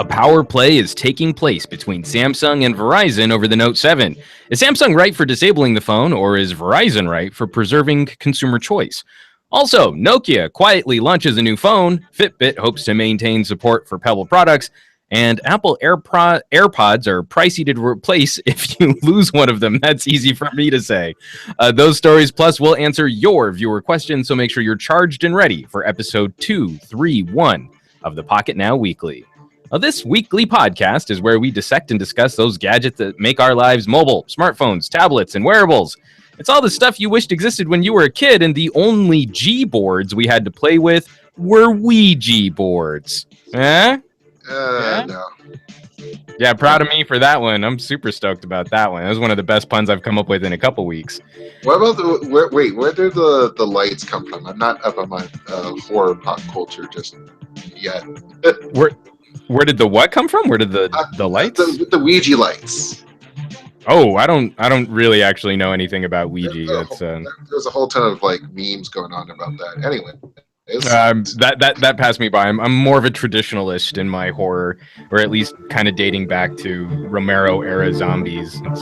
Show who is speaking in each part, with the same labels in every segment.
Speaker 1: A power play is taking place between Samsung and Verizon over the Note 7. Is Samsung right for disabling the phone, or is Verizon right for preserving consumer choice? Also, Nokia quietly launches a new phone, FitBit hopes to maintain support for Pebble products, and Apple AirPods are pricey to replace if you lose one of them. That's easy for me to say. Those stories, plus we'll answer your viewer questions, so make sure you're charged and ready for episode 231 of the Pocketnow Weekly. Now, this weekly podcast is where we dissect and discuss those gadgets that make our lives mobile, smartphones, tablets, and wearables. It's all the stuff you wished existed when you were a kid, and the only G-boards we had to play with were Ouija boards. Eh?
Speaker 2: No.
Speaker 1: Yeah, proud of me for that one. I'm super stoked about that one. That was one of the best puns I've come up with in a couple weeks.
Speaker 2: What about where did the lights come from? I'm not up on my horror pop culture just yet.
Speaker 1: Where did the what come from? Where did the lights?
Speaker 2: The Ouija lights.
Speaker 1: Oh, I don't really actually know anything about Ouija.
Speaker 2: There's a whole ton of like memes going on about that. Anyway.
Speaker 1: That passed me by. I'm more of a traditionalist in my horror, or at least kind of dating back to Romero era zombies.
Speaker 2: I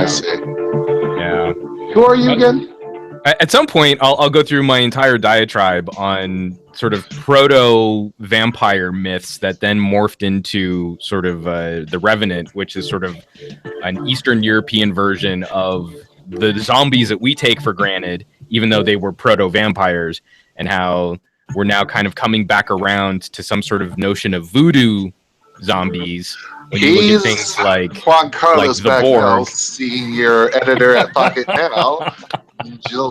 Speaker 2: see.
Speaker 1: Yeah.
Speaker 2: Who are you again?
Speaker 1: At some point, I'll go through my entire diatribe on sort of proto-vampire myths that then morphed into sort of the Revenant, which is sort of an Eastern European version of the zombies that we take for granted, even though they were proto-vampires, and how we're now kind of coming back around to some sort of notion of voodoo zombies. When you look at things like
Speaker 2: Juan Carlos
Speaker 1: like the Borg,
Speaker 2: senior editor at Pocketnow,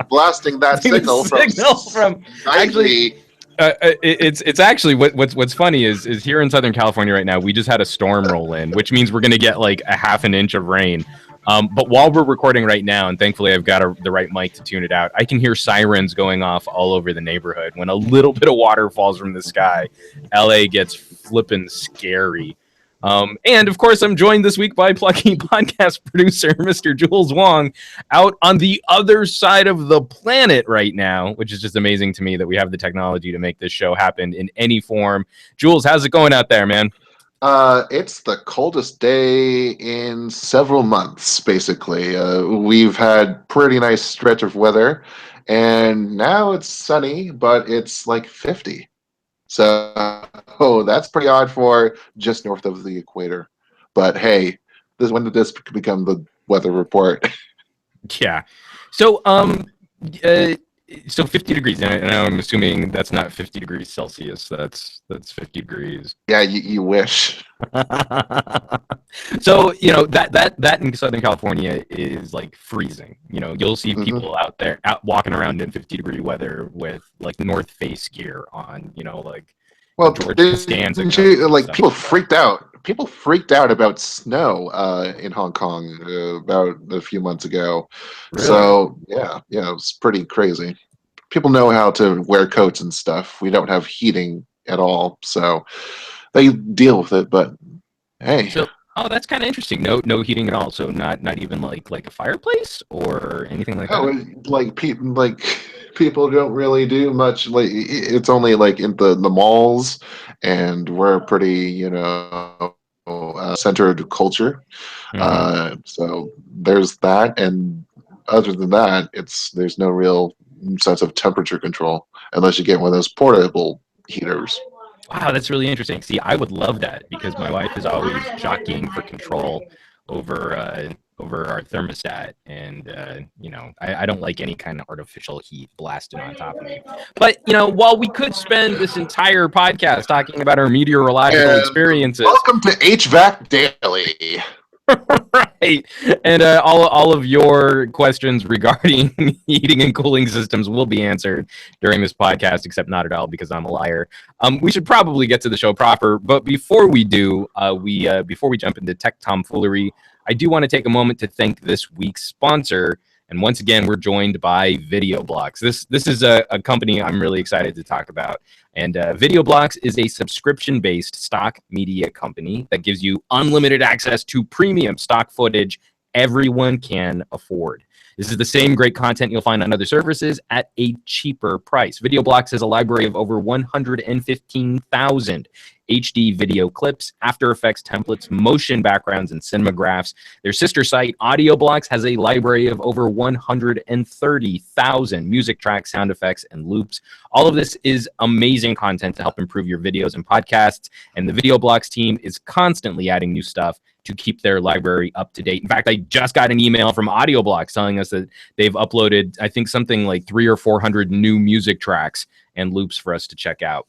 Speaker 2: blasting that signal from
Speaker 1: actually. It's actually what's funny is here in Southern California right now, we just had a storm roll in, which means we're going to get like a half an inch of rain. But while we're recording right now, and thankfully I've got the right mic to tune it out, I can hear sirens going off all over the neighborhood. When a little bit of water falls from the sky, LA gets flippin' scary. And of course, I'm joined this week by plucky podcast producer, Mr. Jules Wong, out on the other side of the planet right now, which is just amazing to me that we have the technology to make this show happen in any form. Jules, how's it going out there, man?
Speaker 2: It's the coldest day in several months, basically. We've had pretty nice stretch of weather, and now it's sunny, but it's like 50. So that's pretty odd for just north of the equator. But hey, when did this become the weather report?
Speaker 1: Yeah. So 50 degrees, and I'm assuming that's not 50 degrees Celsius. That's 50 degrees.
Speaker 2: Yeah, you wish.
Speaker 1: So, that in Southern California is like freezing. You'll see people out walking around in 50-degree weather with like North Face gear on,
Speaker 2: well,
Speaker 1: stands
Speaker 2: people freaked out. People freaked out about snow in Hong Kong about a few months ago. Really? So yeah, it's pretty crazy. People know how to wear coats and stuff. We don't have heating at all, so they deal with it. But hey,
Speaker 1: that's kind of interesting. No heating at all. So not even like a fireplace or anything like that.
Speaker 2: People don't really do much. Like it's only like in the malls, and we're pretty centered culture.
Speaker 1: Mm-hmm.
Speaker 2: So there's that, and other than that, there's no real sense of temperature control unless you get one of those portable heaters.
Speaker 1: Wow, that's really interesting. See, I would love that because my wife is always jockeying for control over our thermostat, and I don't like any kind of artificial heat blasted on top of me. But while we could spend this entire podcast talking about our meteorological experiences,
Speaker 2: welcome to HVAC Daily.
Speaker 1: Right, and all of your questions regarding heating and cooling systems will be answered during this podcast, except not at all because I'm a liar. We should probably get to the show proper, but before we do, before we jump into tech tomfoolery, I do want to take a moment to thank this week's sponsor. And once again, we're joined by VideoBlocks. This is a company I'm really excited to talk about. And VideoBlocks is a subscription-based stock media company that gives you unlimited access to premium stock footage everyone can afford. This is the same great content you'll find on other services at a cheaper price. VideoBlocks has a library of over 115,000 HD video clips, After Effects templates, motion backgrounds, and cinemagraphs. Their sister site, AudioBlocks, has a library of over 130,000 music tracks, sound effects, and loops. All of this is amazing content to help improve your videos and podcasts, and the VideoBlocks team is constantly adding new stuff to keep their library up to date. In fact, I just got an email from AudioBlocks telling us that they've uploaded, I think, something like 300 or 400 new music tracks and loops for us to check out.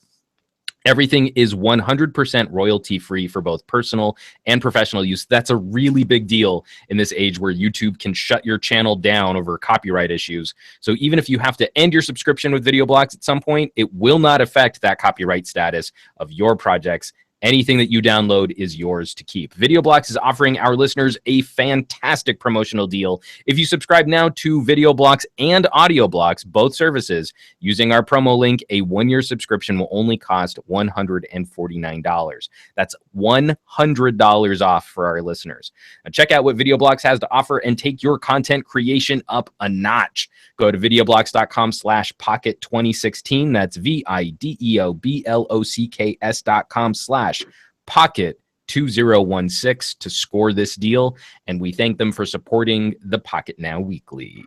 Speaker 1: Everything is 100% royalty-free for both personal and professional use. That's a really big deal in this age where YouTube can shut your channel down over copyright issues. So even if you have to end your subscription with VideoBlocks at some point, it will not affect that copyright status of your projects. Anything that you download is yours to keep. VideoBlocks is offering our listeners a fantastic promotional deal. If you subscribe now to VideoBlocks and AudioBlocks, both services, using our promo link, a 1-year subscription will only cost $149. That's $100 off for our listeners. Now check out what VideoBlocks has to offer and take your content creation up a notch. Go to videoblocks.com/pocket2016. That's videoblocks.com/pocket2016 to score this deal. And we thank them for supporting the Pocketnow Weekly.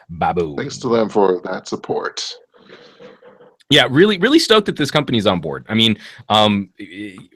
Speaker 1: Babu.
Speaker 2: Thanks to them for that support.
Speaker 1: Yeah, really stoked that this company's on board. I mean,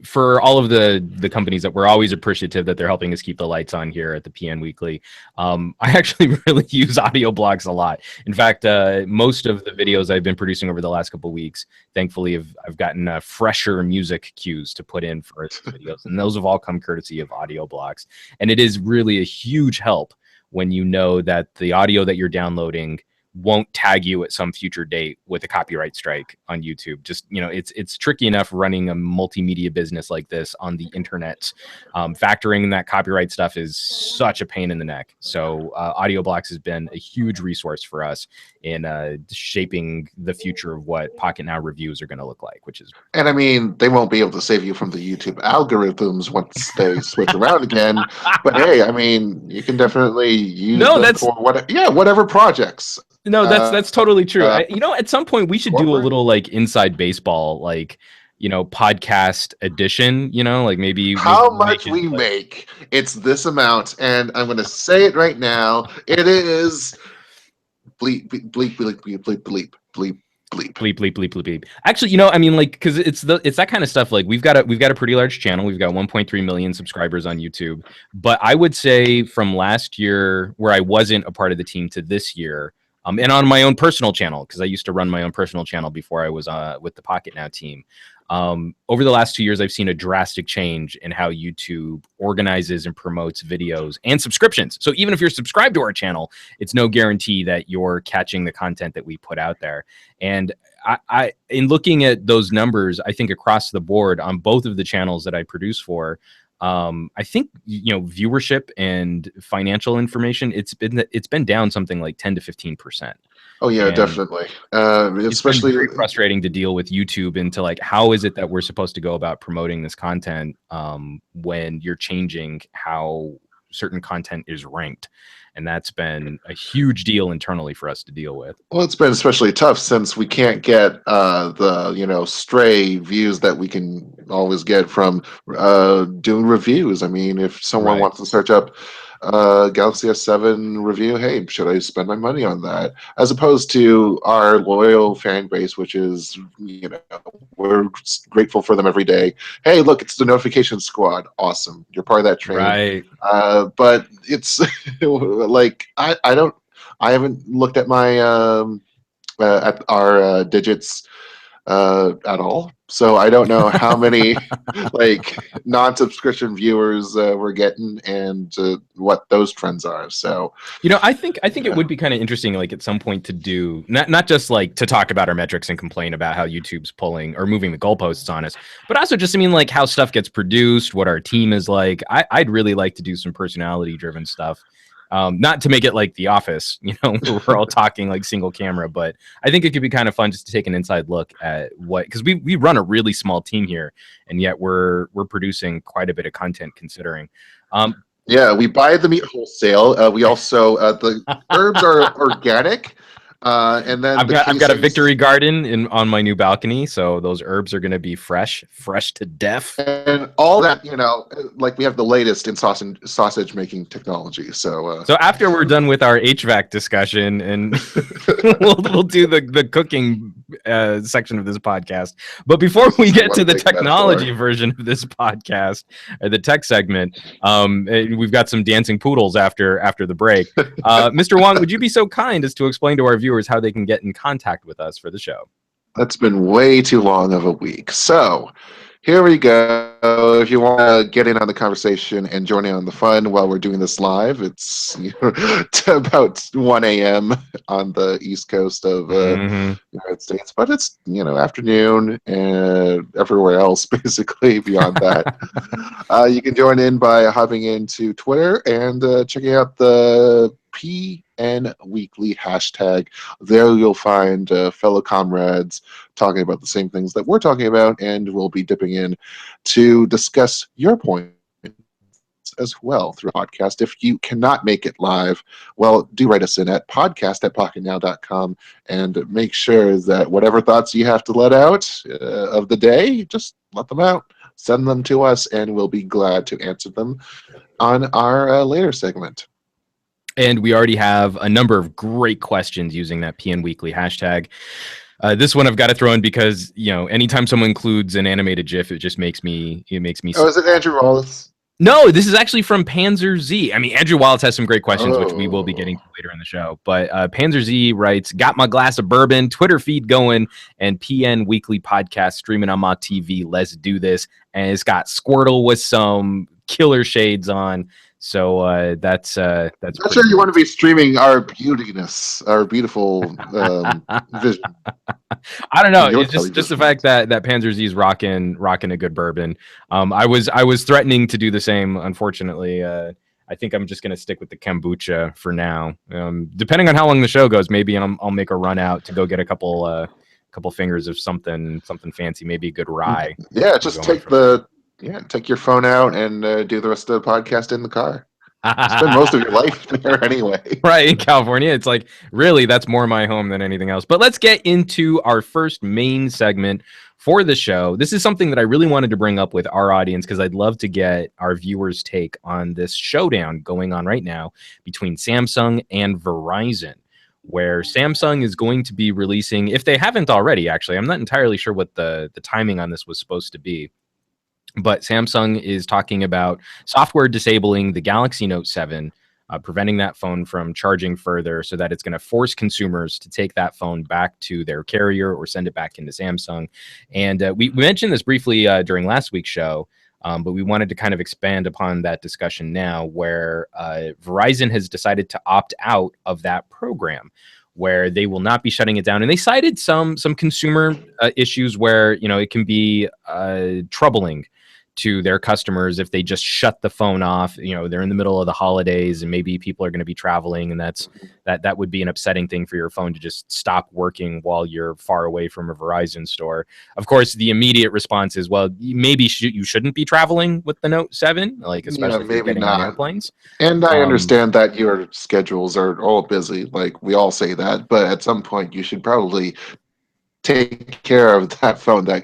Speaker 1: for all of the companies that we're always appreciative that they're helping us keep the lights on here at the PN Weekly. I actually really use AudioBlocks a lot. In fact, most of the videos I've been producing over the last couple of weeks, thankfully, I've gotten fresher music cues to put in for its videos, and those have all come courtesy of AudioBlocks. And it is really a huge help when you know that the audio that you're downloading won't tag you at some future date with a copyright strike on YouTube. Just, it's tricky enough running a multimedia business like this on the internet. Factoring in that copyright stuff is such a pain in the neck. So AudioBlocks has been a huge resource for us in shaping the future of what Pocketnow reviews are going to look like, which is...
Speaker 2: And I mean, they won't be able to save you from the YouTube algorithms once they switch around again. But hey, I mean, you can definitely use them for whatever projects.
Speaker 1: No, that's totally true. At some point we should do a little like inside baseball, podcast edition, maybe
Speaker 2: how much we make. It's this amount, and I'm going to say it right now. It is bleep, bleep, bleep, bleep, bleep, bleep, bleep, bleep. Bleep.
Speaker 1: Bleep, bleep, bleep, bleep, bleep. Actually, because it's that kind of stuff. Like we've got a pretty large channel. We've got 1.3 million subscribers on YouTube. But I would say from last year, where I wasn't a part of the team, to this year, and on my own personal channel, because I used to run my own personal channel before I was with the Pocketnow team. Over the last 2 years, I've seen a drastic change in how YouTube organizes and promotes videos and subscriptions. So even if you're subscribed to our channel, it's no guarantee that you're catching the content that we put out there. And I in looking at those numbers, I think across the board on both of the channels that I produce for, I think viewership and financial information, it's been down something like 10 to 15%.
Speaker 2: Oh yeah, definitely. Especially
Speaker 1: very frustrating to deal with YouTube into like, how is it that we're supposed to go about promoting this content when you're changing how certain content is ranked? And that's been a huge deal internally for us to deal with.
Speaker 2: Well, it's been especially tough since we can't get the stray views that we can always get from doing reviews. I mean, if someone wants to search up Galaxy S7 review, hey, should I spend my money on that? As opposed to our loyal fan base, which is, we're grateful for them every day. Hey, look, it's the notification squad. Awesome. You're part of that train.
Speaker 1: Right.
Speaker 2: But it's like, I haven't looked at my, at our digits at all. So I don't know how many non-subscription viewers we're getting and what those trends are. So
Speaker 1: I think it would be kind of interesting, at some point, to do not just to talk about our metrics and complain about how YouTube's pulling or moving the goalposts on us, but also just how stuff gets produced, what our team is like. I'd really like to do some personality-driven stuff. Not to make it like The Office, where we're all talking single camera, but I think it could be kind of fun just to take an inside look at because we run a really small team here, and yet we're producing quite a bit of content considering.
Speaker 2: Yeah, we buy the meat wholesale. We also the herbs are organic. And then
Speaker 1: I've got a
Speaker 2: casings.
Speaker 1: victory garden on my new balcony, so those herbs are going to be fresh to death.
Speaker 2: And all that, like we have the latest in sausage making technology. So
Speaker 1: So after we're done with our HVAC discussion, and we'll do the cooking section of this podcast. But before we get to the technology version of this podcast, or the tech segment, we've got some dancing poodles after the break. Mr. Wong, would you be so kind as to explain to our viewers how they can get in contact with us for the show?
Speaker 2: That's been way too long of a week. So here we go. If you want to get in on the conversation and join in on the fun while we're doing this live, it's to about 1 a.m. on the East Coast of the United States, but it's afternoon and everywhere else basically beyond that. You can join in by hopping into Twitter and checking out the PN Weekly hashtag. There you'll find fellow comrades talking about the same things that we're talking about, and we'll be dipping in to discuss your points as well through a podcast. If you cannot make it live, well, do write us in at podcast@pocketnow.com and make sure that whatever thoughts you have to let out of the day, just let them out. Send them to us, and we'll be glad to answer them on our later segment.
Speaker 1: And we already have a number of great questions using that PN Weekly hashtag. This one I've got to throw in because anytime someone includes an animated GIF, it just makes me. Oh,
Speaker 2: is it Andrew Wallace?
Speaker 1: No, this is actually from Panzer Z. I mean, Andrew Wallace has some great questions, which we will be getting to later in the show. But Panzer Z writes, "Got my glass of bourbon, Twitter feed going, and PN Weekly podcast streaming on my TV. Let's do this." And it's got Squirtle with some killer shades on. So that's
Speaker 2: not sure you want to be streaming our beautiness, our beautiful vision.
Speaker 1: I don't know. It's just the fact that Panzer Z is rocking a good bourbon. I was threatening to do the same. Unfortunately, I think I'm just gonna stick with the kombucha for now. Depending on how long the show goes, maybe I'll make a run out to go get a couple fingers of something fancy, maybe a good rye.
Speaker 2: Yeah, just take your phone out and do the rest of the podcast in the car. Spend most of your life there anyway.
Speaker 1: Right, in California. It's like, really, that's more my home than anything else. But let's get into our first main segment for the show. This is something that I really wanted to bring up with our audience because I'd love to get our viewers' take on this showdown going on right now between Samsung and Verizon, where Samsung is going to be releasing, if they haven't already, actually, I'm not entirely sure what the timing on this was supposed to be. But Samsung is talking about software disabling the Galaxy Note 7, preventing that phone from charging further so that it's going to force consumers to take that phone back to their carrier or send it back into Samsung. And we mentioned this briefly during last week's show, but we wanted to kind of expand upon that discussion now, where Verizon has decided to opt out of that program, where they will not be shutting it down. And they cited some consumer issues where, it can be troubling to their customers if they just shut the phone off. They're in the middle of the holidays and maybe people are going to be traveling, and that would be an upsetting thing for your phone to just stop working while you're far away from a Verizon store. Of course, the immediate response is, well, maybe you shouldn't be traveling with the Note 7, like especially if you're getting on airplanes.
Speaker 2: And I understand that your schedules are all busy, like we all say that, but at some point you should probably take care of that phone that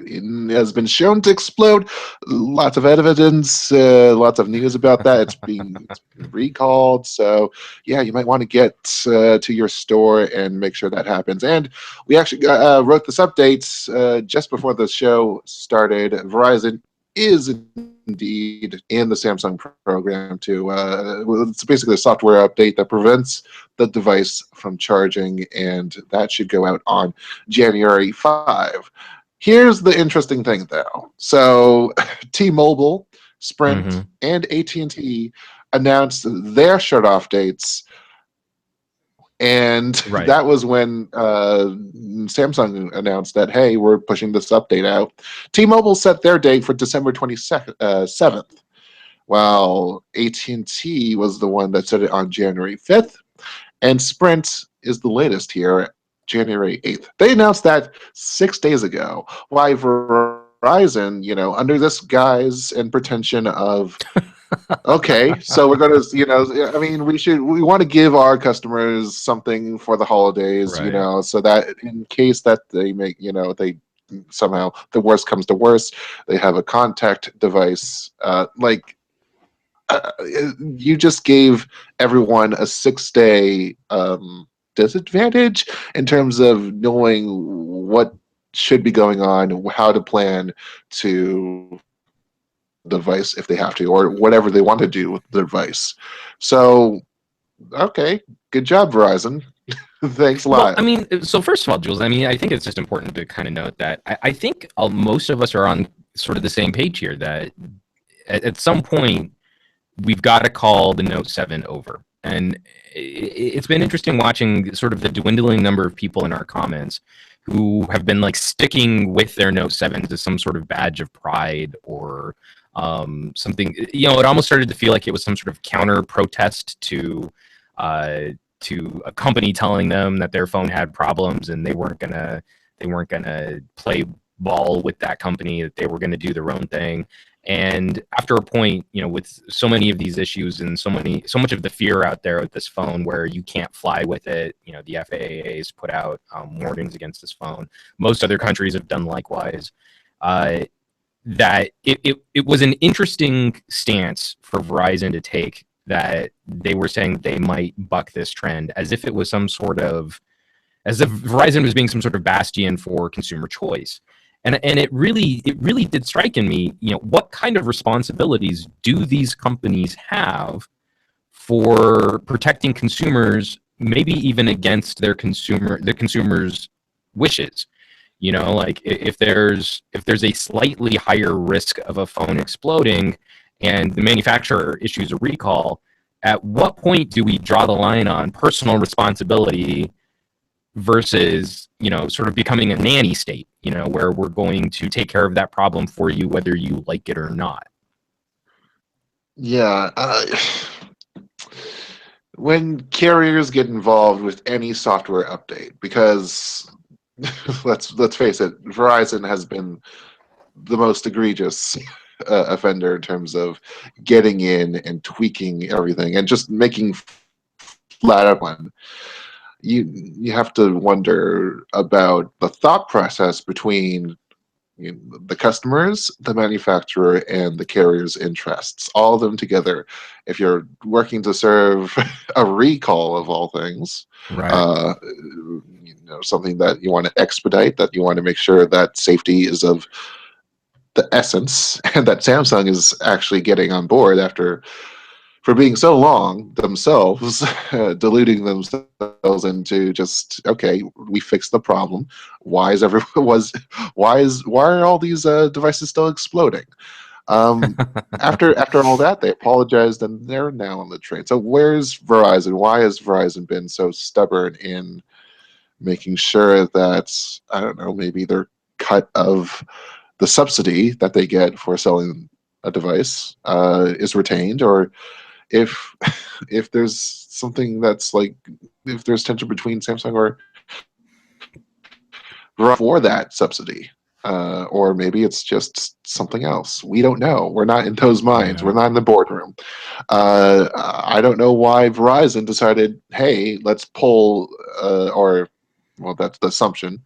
Speaker 2: has been shown to explode. Lots of evidence, lots of news about that. It's been recalled. So, yeah, you might want to get to your store and make sure that happens. And we actually wrote this update just before the show started. Verizon is indeed in the Samsung program too. It's basically a software update that prevents the device from charging, and that should go out on January 5. Here's the interesting thing, though. So T-Mobile, Sprint, and AT&T announced their shut-off dates, and that was when Samsung announced that, hey, we're pushing this update out. T-Mobile set their date for December 27th, while AT&T was the one that set it on January 5th, and Sprint is the latest here, January 8th. They announced that 6 days ago. Why Verizon, under this guise and pretension of Okay, so we're gonna, I mean, we want to give our customers something for the holidays,
Speaker 1: Right.
Speaker 2: so that in case that they make, they somehow the worst comes to worst, they have a contact device. You just gave everyone a 6-day disadvantage in terms of knowing what should be going on, how to plan to device if they have to, or whatever they want to do with the device. So, okay, good job, Verizon. Thanks a
Speaker 1: Well,
Speaker 2: lot.
Speaker 1: I mean, so first of all, Jules, I mean, I think it's just important to kind of note that I think most of us are on sort of the same page here that at some point we've got to call the Note 7 over. And it's been interesting watching sort of the dwindling number of people in our comments who have been like sticking with their Note 7 as some sort of badge of pride or something. It almost started to feel like it was some sort of counter protest uh, to a company telling them that their phone had problems and they weren't gonna play ball with that company, that they were going to do their own thing. And after a point, with so many of these issues and so much of the fear out there with this phone where you can't fly with it, the FAA has put out warnings against this phone. Most other countries have done likewise. Uh, that it was an interesting stance for Verizon to take, that they were saying they might buck this trend as if it was as if Verizon was being some sort of bastion for consumer choice. And it really did strike in me, what kind of responsibilities do these companies have for protecting consumers, maybe even against the consumers' wishes? Like if there's a slightly higher risk of a phone exploding and the manufacturer issues a recall, at what point do we draw the line on personal responsibility versus sort of becoming a nanny state, where we're going to take care of that problem for you whether you like it or not?
Speaker 2: Yeah, when carriers get involved with any software update, because let's face it, Verizon has been the most egregious offender in terms of getting in and tweaking everything and just making flat out one. You have to wonder about the thought process between the customers, the manufacturer, and the carrier's interests, all of them together. If you're working to serve a recall of all things,
Speaker 1: Right.
Speaker 2: uh, something that you want to expedite, that you want to make sure that safety is of the essence, and that Samsung is actually getting on board after for being so long themselves deluding themselves into just, okay, we fixed the problem. Why is everyone was why are all these devices still exploding? um after all that, they apologized and they're now on the train. So where's Verizon? Why has Verizon been so stubborn in making sure that, I don't know, maybe their cut of the subsidy that they get for selling a device is retained, or if if there's something that's like, if there's tension between Samsung or for that subsidy, or maybe it's just something else. We don't know. We're not in those minds. We're
Speaker 1: Yeah.
Speaker 2: not in the boardroom. I don't know why Verizon decided, hey, let's pull, or well, that's the assumption,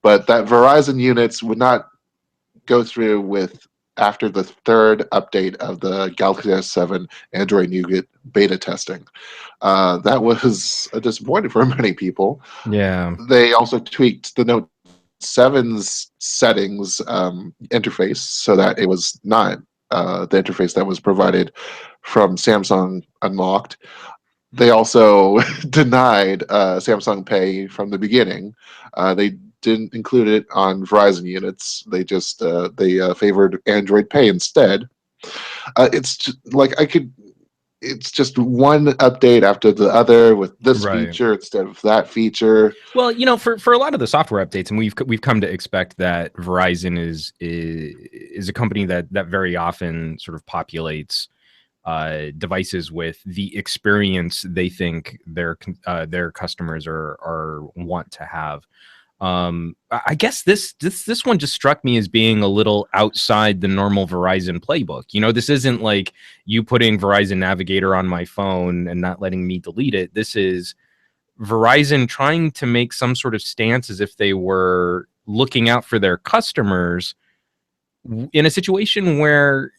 Speaker 2: but that Verizon units would not go through with after the third update of the Galaxy S7 Android Nougat beta testing. That was a disappointment for many people.
Speaker 1: Yeah.
Speaker 2: They also tweaked the Note 7's settings interface so that it was not the interface that was provided from Samsung unlocked. They also denied Samsung Pay from the beginning. They didn't include it on Verizon units. They just they favored Android Pay instead. It's just, like I could. It's just one update after the other with this
Speaker 1: Right.
Speaker 2: feature instead of that feature.
Speaker 1: Well, for a lot of the software updates, and we've come to expect that Verizon is a company that very often sort of populates devices with the experience they think their customers are want to have. I guess this one just struck me as being a little outside the normal Verizon playbook. You know, this isn't like you putting Verizon Navigator on my phone and not letting me delete it. This is Verizon trying to make some sort of stance as if they were looking out for their customers in a situation where,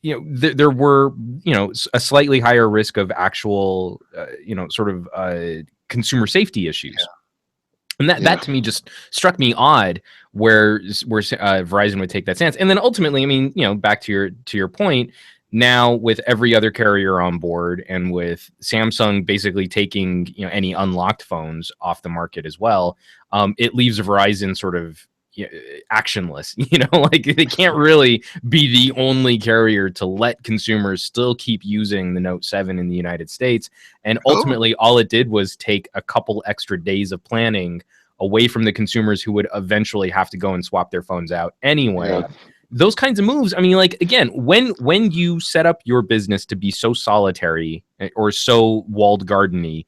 Speaker 1: you know, there were, you know, a slightly higher risk of actual, you know, sort of consumer safety issues.
Speaker 2: Yeah.
Speaker 1: And that to me just struck me odd, where Verizon would take that stance. And then ultimately, I mean, you know, back to your point, now with every other carrier on board, and with Samsung basically taking, you know, any unlocked phones off the market as well, it leaves Verizon sort of, you know, actionless. You know, like they can't really be the only carrier to let consumers still keep using the Note 7 in the United States. And ultimately, all it did was take a couple extra days of planning away from the consumers who would eventually have to go and swap their phones out anyway.
Speaker 2: Yeah.
Speaker 1: Those kinds of moves, I mean, like, again, when you set up your business to be so solitary or so walled garden-y,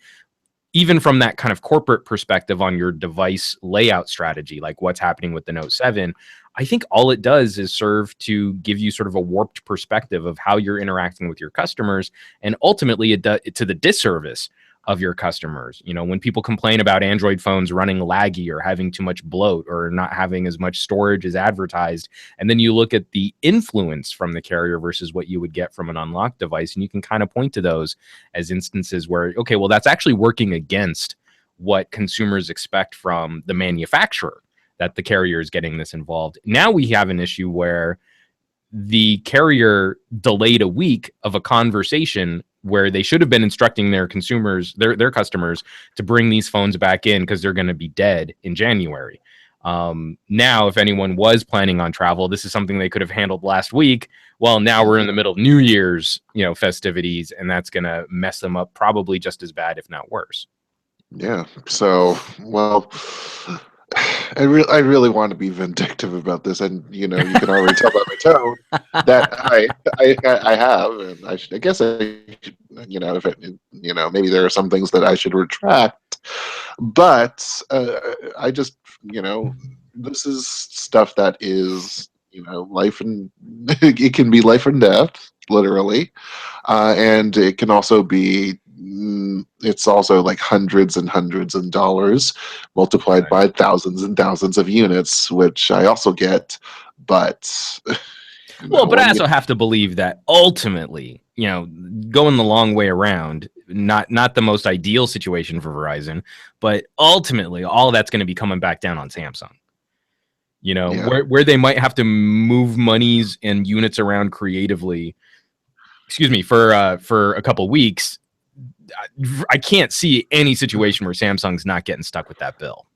Speaker 1: even from that kind of corporate perspective on your device layout strategy, like what's happening with the Note 7, I think all it does is serve to give you sort of a warped perspective of how you're interacting with your customers, and ultimately it does to the disservice of your customers. You know, when people complain about Android phones running laggy or having too much bloat or not having as much storage as advertised, and then you look at the influence from the carrier versus what you would get from an unlocked device, and you can kind of point to those as instances where, okay, well, that's actually working against what consumers expect from the manufacturer, that the carrier is getting this involved. Now we have an issue where the carrier delayed a week of a conversation where they should have been instructing their consumers, their customers, to bring these phones back in because they're going to be dead in January. Now, if anyone was planning on travel, this is something they could have handled last week. Well, now we're in the middle of New Year's, you know, festivities, and that's going to mess them up probably just as bad, if not worse.
Speaker 2: Yeah. So, well, I really want to be vindictive about this, and you know, you can already tell by my tone that I have, and I guess you know, if it, you know, maybe there are some things that I should retract, but I just, you know, this is stuff that is, you know, life and it can be life and death, literally, and it can also be. It's also like hundreds and hundreds of dollars multiplied by thousands and thousands of units, which I also get. But
Speaker 1: well, but I also have to believe that ultimately, you know, going the long way around, not the most ideal situation for Verizon, but ultimately all of that's going to be coming back down on Samsung. You know, where they might have to move monies and units around creatively, for a couple weeks. I can't see any situation where Samsung's not getting stuck with that bill.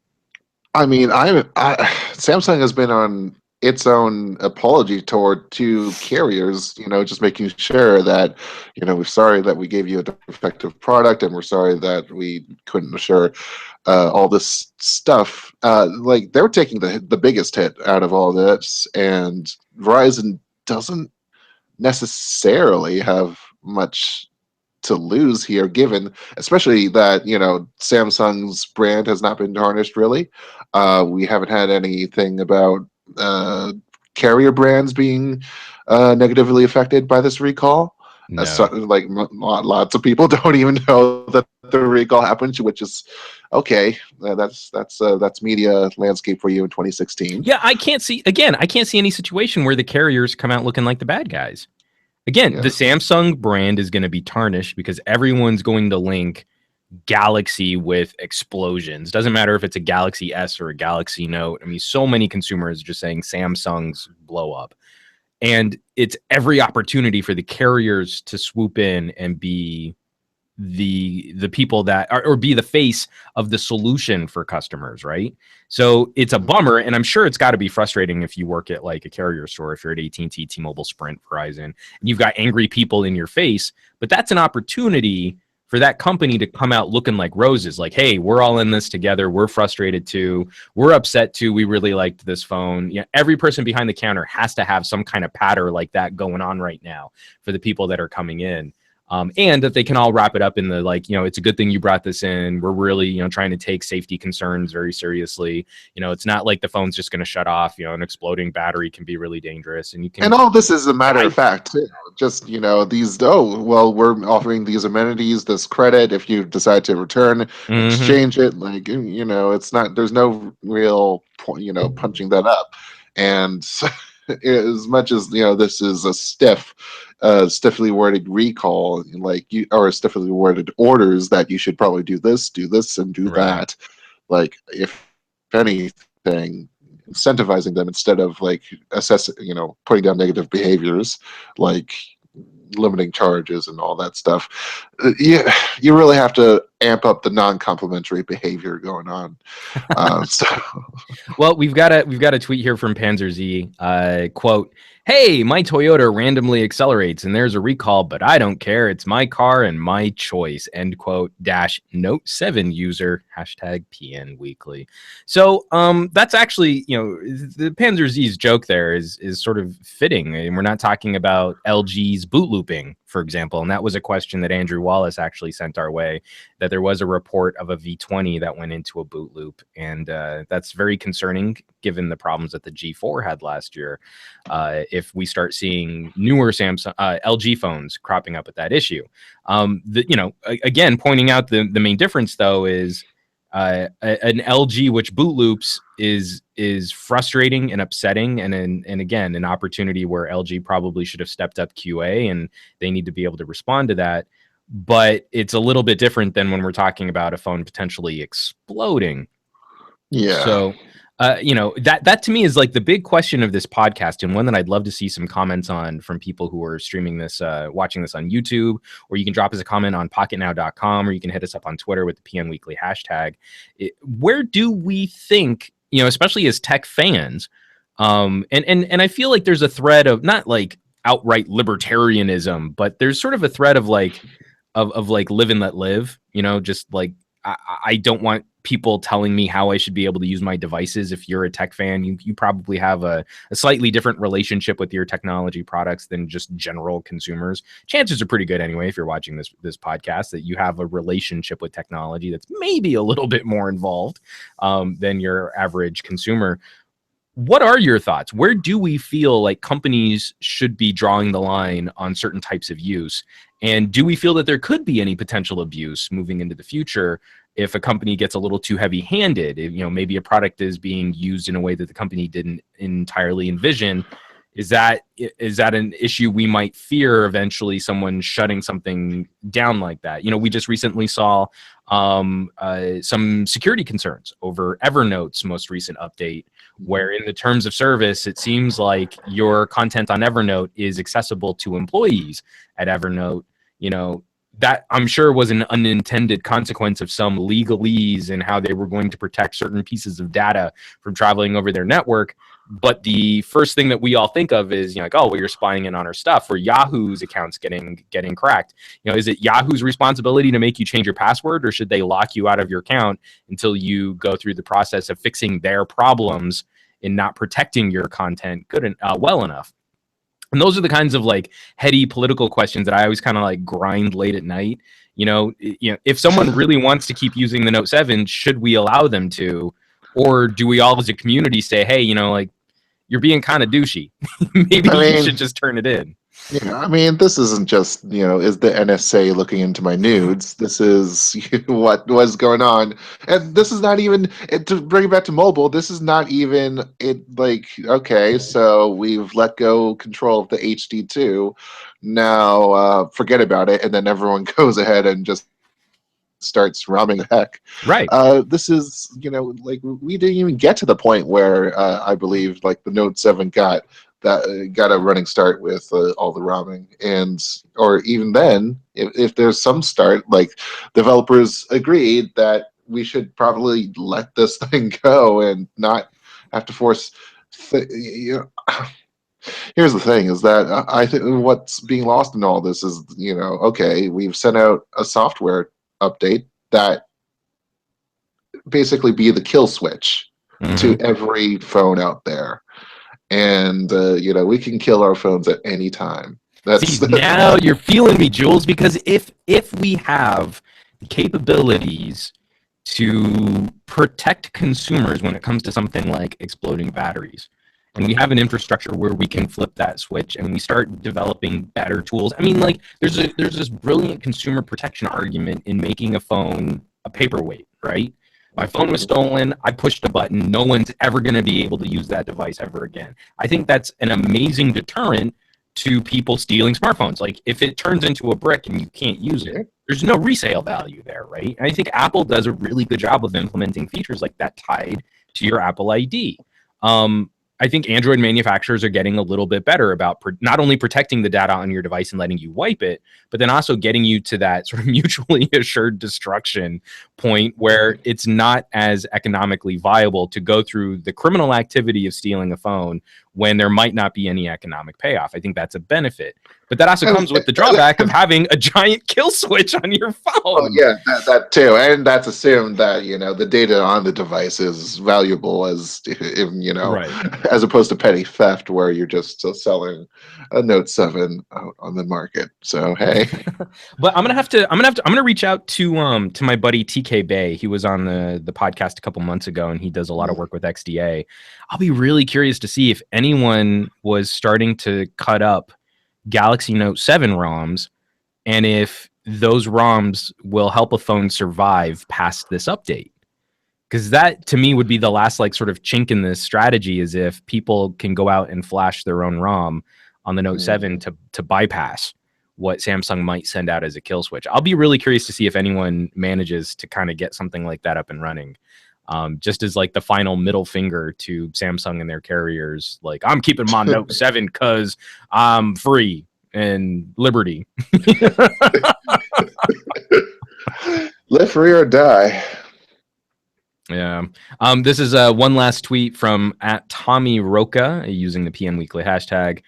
Speaker 2: I mean, Samsung has been on its own apology tour to carriers, you know, just making sure that, you know, we're sorry that we gave you a defective product, and we're sorry that we couldn't assure all this stuff. Like, they're taking the biggest hit out of all this, and Verizon doesn't necessarily have much to lose here, given especially that, you know, Samsung's brand has not been tarnished really. We haven't had anything about carrier brands being negatively affected by this recall.
Speaker 1: No.
Speaker 2: So, like, lots of people don't even know that the recall happened, which is okay. That's media landscape for you in 2016.
Speaker 1: Yeah, I can't see any situation where the carriers come out looking like the bad guys. Again, the Samsung brand is going to be tarnished because everyone's going to link Galaxy with explosions. Doesn't matter if it's a Galaxy S or a Galaxy Note. I mean, so many consumers just saying Samsung's blow up. And it's every opportunity for the carriers to swoop in and be the people that or be the face of the solution for customers, right? So it's a bummer, and I'm sure it's got to be frustrating if you work at like a carrier store, if you're at AT&T, T-Mobile, Sprint, Verizon, and you've got angry people in your face. But that's an opportunity for that company to come out looking like roses, like, hey, we're all in this together, we're frustrated too, we're upset too, we really liked this phone. Yeah, every person behind the counter has to have some kind of patter like that going on right now for the people that are coming in. And that they can all wrap it up in the like, it's a good thing you brought this in. We're really, trying to take safety concerns very seriously. It's not like the phone's just going to shut off. An exploding battery can be really dangerous, and you can.
Speaker 2: And all this is a matter of fact, too. Just, these, we're offering these amenities, this credit, if you decide to return, exchange it. Like, it's not, there's no real point, punching that up. And as much as, this is a stiffly worded recall, or stiffly worded orders that you should probably do this, and do that. Like, if anything, incentivizing them instead of like putting down negative behaviors, like limiting charges and all that stuff. You really have to amp up the non-complimentary behavior going on.
Speaker 1: Well, we've got a tweet here from Panzer Z. Quote, "Hey, my Toyota randomly accelerates and there's a recall, but I don't care. It's my car and my choice." End quote. Note 7 user #PN Weekly. So that's actually, the Panzer Z's joke there is sort of fitting. And we're not talking about LG's boot looping, for example. And that was a question that Andrew Wallace actually sent our way, that there was a report of a V20 that went into a boot loop. And that's very concerning given the problems that the G4 had last year. If we start seeing newer Samsung, LG phones cropping up with that issue, again, pointing out the main difference though is an LG which boot loops is frustrating and upsetting, and again, an opportunity where LG probably should have stepped up QA, and they need to be able to respond to that. But it's a little bit different than when we're talking about a phone potentially exploding.
Speaker 2: Yeah.
Speaker 1: So, that to me is like the big question of this podcast, and one that I'd love to see some comments on from people who are streaming this, watching this on YouTube, or you can drop us a comment on pocketnow.com, or you can hit us up on Twitter with the PN Weekly hashtag. Where do we think, especially as tech fans, and I feel like there's a thread of not like outright libertarianism, but there's sort of a thread of like, of like live and let live, just like, I don't want people telling me how I should be able to use my devices. If you're a tech fan, you probably have a slightly different relationship with your technology products than just general consumers. Chances are pretty good anyway, if you're watching this podcast, that you have a relationship with technology that's maybe a little bit more involved than your average consumer. What are your thoughts? Where do we feel like companies should be drawing the line on certain types of use? And do we feel that there could be any potential abuse moving into the future if a company gets a little too heavy-handed? Maybe a product is being used in a way that the company didn't entirely envision. Is that an issue we might fear eventually, someone shutting something down like that? We just recently saw some security concerns over Evernote's most recent update, where in the terms of service, it seems like your content on Evernote is accessible to employees at Evernote. That I'm sure was an unintended consequence of some legalese and how they were going to protect certain pieces of data from traveling over their network. But the first thing that we all think of is, you're spying in on our stuff, or Yahoo's accounts getting cracked. Is it Yahoo's responsibility to make you change your password, or should they lock you out of your account until you go through the process of fixing their problems in not protecting your content well enough? And those are the kinds of like heady political questions that I always kind of like grind late at night. If someone really wants to keep using the Note 7, should we allow them to? Or do we all as a community say, hey, you're being kind of douchey. Maybe you should just turn it in.
Speaker 2: This isn't just, is the NSA looking into my nudes? This is what was going on. And this is not even, to bring it back to mobile, this is not even, okay, so we've let go control of the HD2. Now, forget about it. And then everyone goes ahead and just starts robbing the heck.
Speaker 1: Right.
Speaker 2: This is, we didn't even get to the point where I believe the Note 7 got a running start with all the robbing, or even then, if there's some start, developers agreed that we should probably let this thing go and not have to force. Here's the thing: is that I think what's being lost in all this is, okay, we've sent out a software update that basically be the kill switch to every phone out there. And we can kill our phones at any time. That's
Speaker 1: See, now you're feeling me, Jules, because if we have the capabilities to protect consumers when it comes to something like exploding batteries, and we have an infrastructure where we can flip that switch and we start developing better tools. I mean, like, there's this brilliant consumer protection argument in making a phone a paperweight, right? My phone was stolen. I pushed a button. No one's ever going to be able to use that device ever again. I think that's an amazing deterrent to people stealing smartphones. Like, if it turns into a brick and you can't use it, there's no resale value there, right? And I think Apple does a really good job of implementing features like that tied to your Apple ID. I think Android manufacturers are getting a little bit better about not only protecting the data on your device and letting you wipe it, but then also getting you to that sort of mutually assured destruction point where it's not as economically viable to go through the criminal activity of stealing a phone when there might not be any economic payoff. I think that's a benefit. But that also comes with the drawback of having a giant kill switch on your phone.
Speaker 2: Oh, yeah, that too. And that's assumed that, the data on the device is valuable as
Speaker 1: Right.
Speaker 2: as opposed to petty theft where you're just selling a Note 7 out on the market. So, hey.
Speaker 1: But I'm gonna reach out to my buddy TK Bay. He was on the podcast a couple months ago, and he does a lot of work with XDA. I'll be really curious to see if anyone was starting to cut up Galaxy Note 7 ROMs, and if those ROMs will help a phone survive past this update. Because that, to me, would be the last sort of chink in this strategy, is if people can go out and flash their own ROM on the Note 7 to bypass what Samsung might send out as a kill switch. I'll be really curious to see if anyone manages to kind of get something like that up and running. Just as the final middle finger to Samsung and their carriers, I'm keeping my Note 7 because I'm free and liberty.
Speaker 2: Live free or die.
Speaker 1: Yeah. This is one last tweet from @Tommy using the PN Weekly hashtag.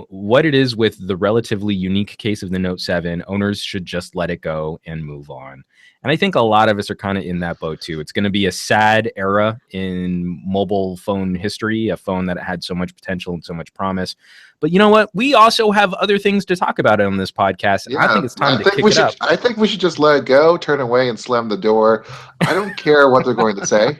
Speaker 1: What it is with the relatively unique case of the Note 7, owners should just let it go and move on. And I think a lot of us are kind of in that boat too. It's going to be a sad era in mobile phone history, a phone that had so much potential and so much promise. But you know what? We also have other things to talk about on this podcast.
Speaker 2: Yeah,
Speaker 1: I think it's time to kick it up.
Speaker 2: I think we should just let it go, turn away, and slam the door. I don't care what they're going to say.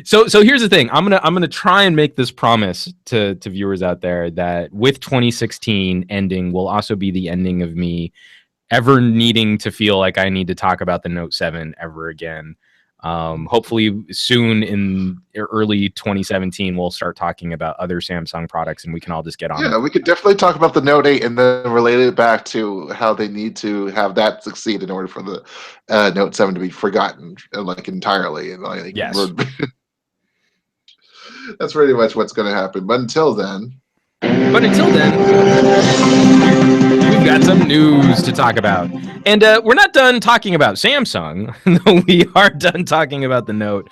Speaker 1: So here's the thing. I'm gonna try and make this promise to viewers out there that with 2016 ending will also be the ending of me ever needing to feel like I need to talk about the Note 7 ever again. Hopefully soon in early 2017, we'll start talking about other Samsung products and we can all just get on.
Speaker 2: Yeah, we could definitely talk about the Note 8 and then relate it back to how they need to have that succeed in order for the Note 7 to be forgotten entirely. And
Speaker 1: yes.
Speaker 2: That's pretty much what's going to happen. But until then,
Speaker 1: we've got some news to talk about. And we're not done talking about Samsung, though we are done talking about the Note.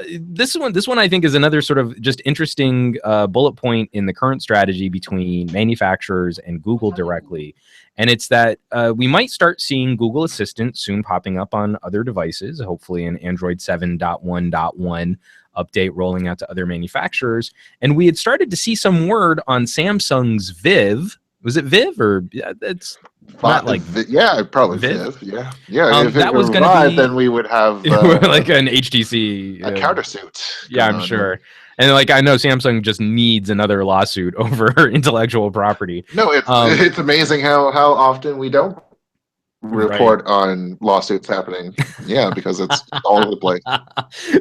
Speaker 1: This one I think is another sort of just interesting bullet point in the current strategy between manufacturers and Google directly. And it's that we might start seeing Google Assistant soon popping up on other devices, hopefully an Android 7.1.1 update rolling out to other manufacturers. And we had started to see some word on Samsung's Viv. Was it Viv or it's not like
Speaker 2: yeah, probably Viv. Yeah. If that was going to be, then we would have
Speaker 1: like an HTC
Speaker 2: countersuit.
Speaker 1: Yeah, I'm sure. And I know Samsung just needs another lawsuit over intellectual property.
Speaker 2: No, it's amazing how often we don't report on lawsuits happening. Yeah, because it's all over the place.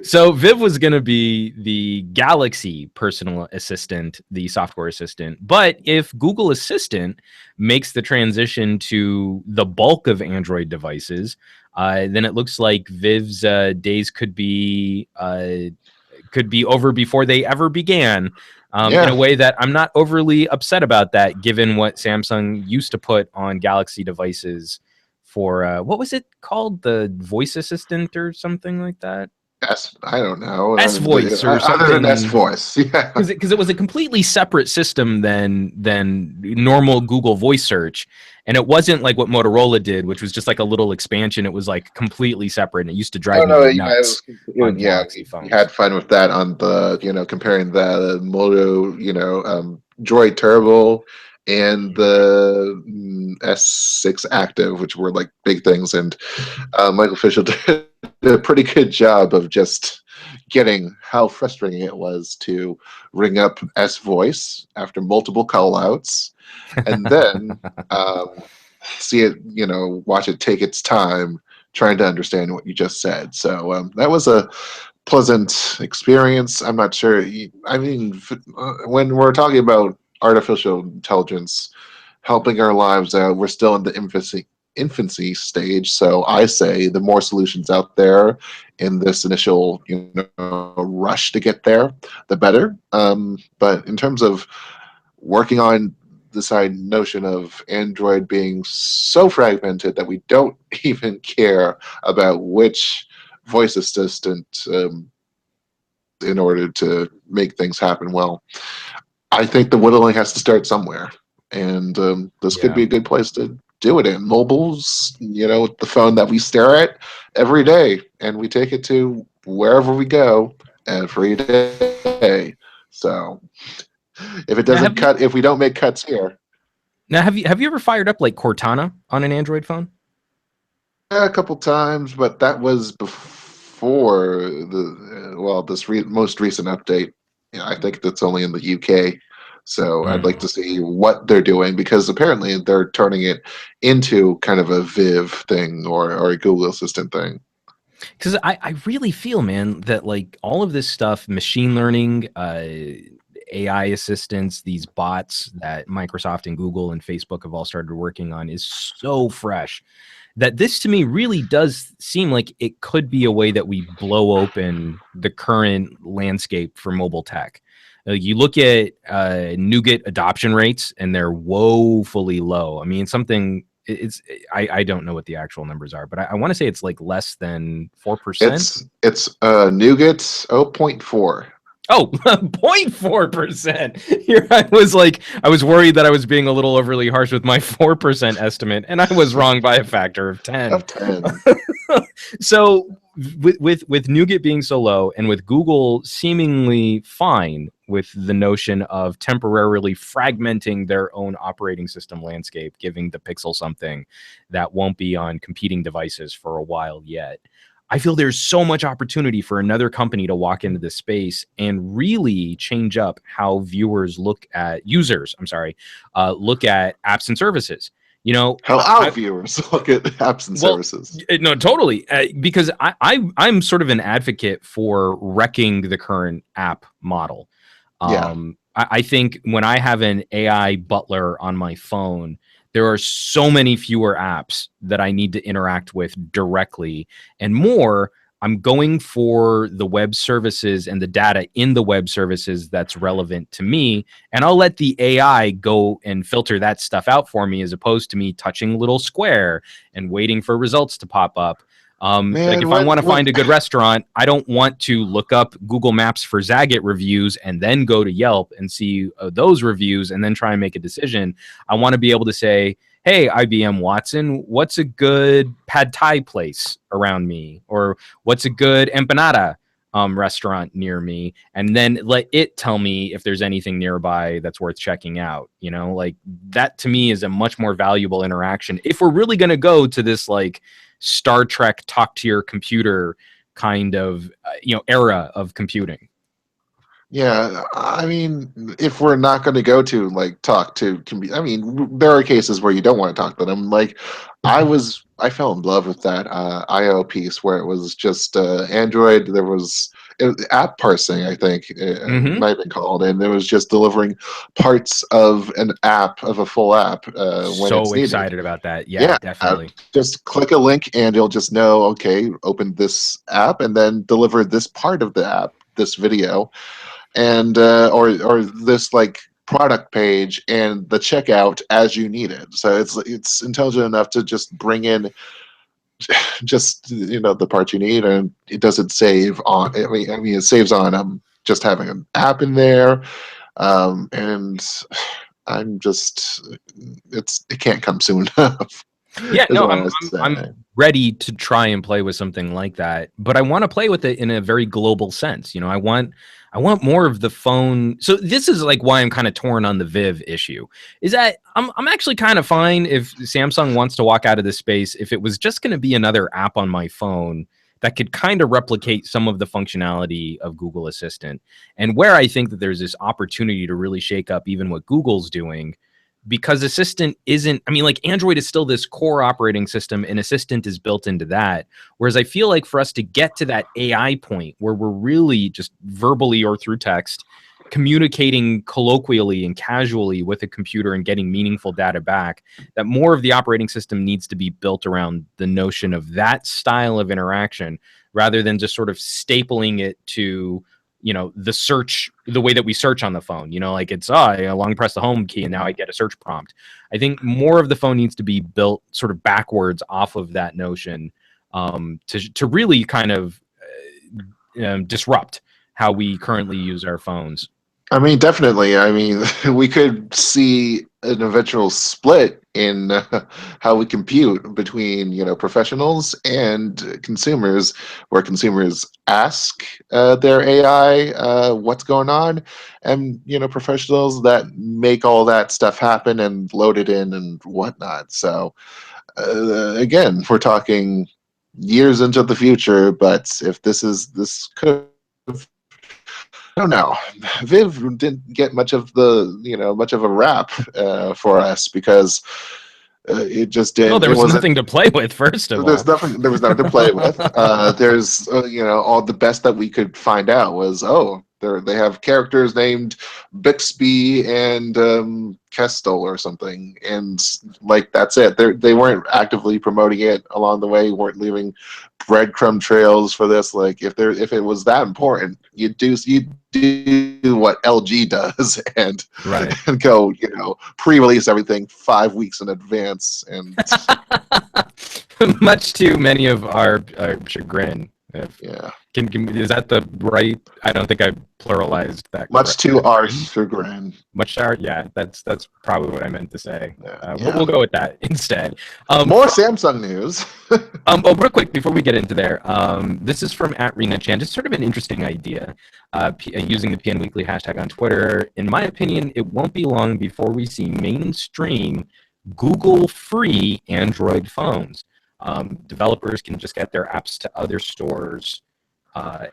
Speaker 1: So Viv was going to be the Galaxy personal assistant, the software assistant. But if Google Assistant makes the transition to the bulk of Android devices, then it looks like Viv's days could be over before they ever began. In a way that I'm not overly upset about that, given what Samsung used to put on Galaxy devices for what was it called, the voice assistant or something like that?
Speaker 2: I don't know.
Speaker 1: S-Voice or something.
Speaker 2: Other than S-Voice, yeah.
Speaker 1: Because it was a completely separate system than normal Google voice search. And it wasn't like what Motorola did, which was just like a little expansion. It was like completely separate, and it used to drive me nuts.
Speaker 2: Galaxy phones. You had fun with that on the, comparing the Moto, Droid Turbo and the S6 Active, which were like big things. And Michael Fischel did a pretty good job of just getting how frustrating it was to ring up S Voice after multiple call outs and then see it, watch it take its time trying to understand what you just said. So that was a pleasant experience. I'm not sure. I mean, when we're talking about artificial intelligence helping our lives out, we're still in the infancy stage. So I say the more solutions out there in this initial rush to get there, the better. But in terms of working on this notion of Android being so fragmented that we don't even care about which voice assistant in order to make things happen well. I think the whittling has to start somewhere, and this could be a good place to do it in. Mobile's, the phone that we stare at every day, and we take it to wherever we go every day. So if it doesn't cut, if we don't make cuts here.
Speaker 1: Now, have you ever fired up like Cortana on an Android phone?
Speaker 2: Yeah, a couple times, but that was before this most recent update. I think that's only in the UK. So I'd like to see what they're doing, because apparently they're turning it into kind of a Viv thing or a Google Assistant thing.
Speaker 1: Because I really feel, man, that like all of this stuff, machine learning, AI assistants, these bots that Microsoft and Google and Facebook have all started working on is so fresh that this to me really does seem like it could be a way that we blow open the current landscape for mobile tech. You look at Nougat adoption rates, and they're woefully low. I mean, I don't know what the actual numbers are, but I want to say it's like less than 4%.
Speaker 2: It's Nougat 0.4.
Speaker 1: Oh, 0.4%. Here I was worried that I was being a little overly harsh with my 4% estimate, and I was wrong by a factor of 10.
Speaker 2: Of 10.
Speaker 1: So with Nougat being so low, and with Google seemingly fine with the notion of temporarily fragmenting their own operating system landscape, giving the Pixel something that won't be on competing devices for a while yet, I feel there's so much opportunity for another company to walk into this space and really change up how users look at apps and services.
Speaker 2: How our viewers look at apps and services.
Speaker 1: No, totally. Because I'm sort of an advocate for wrecking the current app model. I think when I have an AI butler on my phone, there are so many fewer apps that I need to interact with directly, and more, I'm going for the web services and the data in the web services that's relevant to me, and I'll let the AI go and filter that stuff out for me, as opposed to me touching a little square and waiting for results to pop up. Like if I want to find a good restaurant, I don't want to look up Google Maps for Zagat reviews and then go to Yelp and see those reviews and then try and make a decision. I want to be able to say, hey, IBM Watson, what's a good pad thai place around me? Or what's a good empanada restaurant near me? And then let it tell me if there's anything nearby that's worth checking out. Like that to me is a much more valuable interaction. If we're really going to go to this like Star Trek talk to your computer kind of era of computing.
Speaker 2: Yeah, I mean, if we're not going to go to like talk to, there are cases where you don't want to talk to them. Like, I fell in love with that IO piece where it was just Android. There was app parsing, I think it might have been called, and it was just delivering parts of an app, of a full app when it's needed.
Speaker 1: Excited about that. Yeah, definitely.
Speaker 2: Just click a link and you'll just know, okay, open this app and then deliver this part of the app, this video, and or this like product page and the checkout as you need it. So it's intelligent enough to just bring in just the part you need, and it doesn't save on. I mean, it saves on just having an app in there, and I'm just it can't come soon enough.
Speaker 1: Yeah,
Speaker 2: is
Speaker 1: no,
Speaker 2: what I
Speaker 1: I'm,
Speaker 2: was
Speaker 1: I'm
Speaker 2: saying.
Speaker 1: I'm ready to try and play with something like that, but I want to play with it in a very global sense. You know, I want more of the phone. So this is like why I'm kind of torn on the Viv issue. Is that I'm actually kind of fine if Samsung wants to walk out of this space if it was just going to be another app on my phone that could kind of replicate some of the functionality of Google Assistant. And where I think that there's this opportunity to really shake up even what Google's doing, because Assistant isn't, I mean, like Android is still this core operating system and Assistant is built into that. Whereas I feel like for us to get to that AI point where we're really just verbally or through text communicating colloquially and casually with a computer and getting meaningful data back, that more of the operating system needs to be built around the notion of that style of interaction rather than just sort of stapling it to, you know, the search, the way that we search on the phone. You know, like it's I long press the home key and now I get a search prompt. I think more of the phone needs to be built sort of backwards off of that notion, to really kind of disrupt how we currently use our phones.
Speaker 2: I mean, definitely. I mean, we could see an eventual split in how we compute between, professionals and consumers, where consumers ask their AI what's going on, and professionals that make all that stuff happen and load it in and whatnot. So again, we're talking years into the future, but if this could, I don't know. Viv didn't get much of much of a rap for us because it just
Speaker 1: Well,
Speaker 2: didn't.
Speaker 1: there
Speaker 2: It
Speaker 1: was
Speaker 2: wasn't.
Speaker 1: nothing to play with, first of all.
Speaker 2: There was nothing to play with. There's all the best that we could find out was, they have characters named Bixby and Kestel or something, and like that's it. They weren't actively promoting it along the way. Weren't leaving breadcrumb trails for this. Like if it was that important, you do what LG does and
Speaker 1: Right.
Speaker 2: and go pre-release everything 5 weeks in advance and
Speaker 1: Much too many of our chagrin.
Speaker 2: yeah.
Speaker 1: Is that the right? I don't think I pluralized that
Speaker 2: Much
Speaker 1: correctly.
Speaker 2: to our chagrin.
Speaker 1: Much our, yeah, that's probably what I meant to say.
Speaker 2: Yeah.
Speaker 1: We'll go with that instead.
Speaker 2: More Samsung news.
Speaker 1: Real quick before we get into there, this is from @RenaChan. Just sort of an interesting idea. Using the PN Weekly hashtag on Twitter. In my opinion, it won't be long before we see mainstream Google-free Android phones. Developers can just get their apps to other stores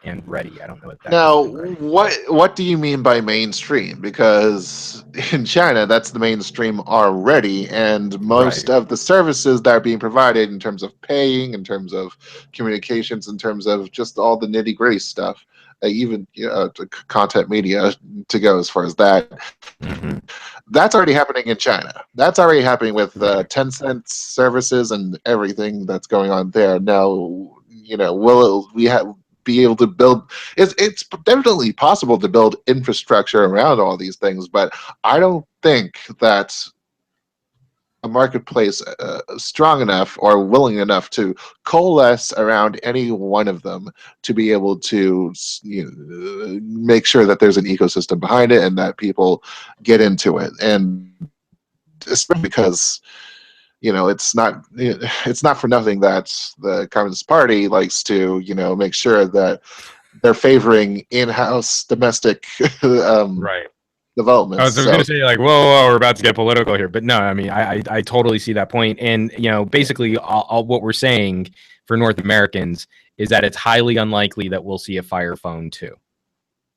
Speaker 1: and ready. I don't know what that
Speaker 2: Now,
Speaker 1: is.
Speaker 2: what do you mean by mainstream? Because in China, that's the mainstream already, and most
Speaker 1: Right.
Speaker 2: of the services that are being provided in terms of paying, in terms of communications, in terms of just all the nitty gritty stuff, even content media to go as far as that.
Speaker 1: Mm-hmm.
Speaker 2: That's already happening in China. That's already happening with
Speaker 1: Right.
Speaker 2: Tencent services and everything that's going on there. Now, will we be able to build? It's definitely possible to build infrastructure around all these things, but I don't think that a marketplace strong enough or willing enough to coalesce around any one of them to be able to make sure that there's an ecosystem behind it and that people get into it. And especially because it's not for nothing that the Communist Party likes to make sure that they're favoring in-house domestic
Speaker 1: Right. I
Speaker 2: developments.
Speaker 1: was going
Speaker 2: So
Speaker 1: to say like, whoa, we're about to get political here, but no, I mean, I totally see that point. And basically, all what we're saying for North Americans is that it's highly unlikely that we'll see a Fire Phone 2.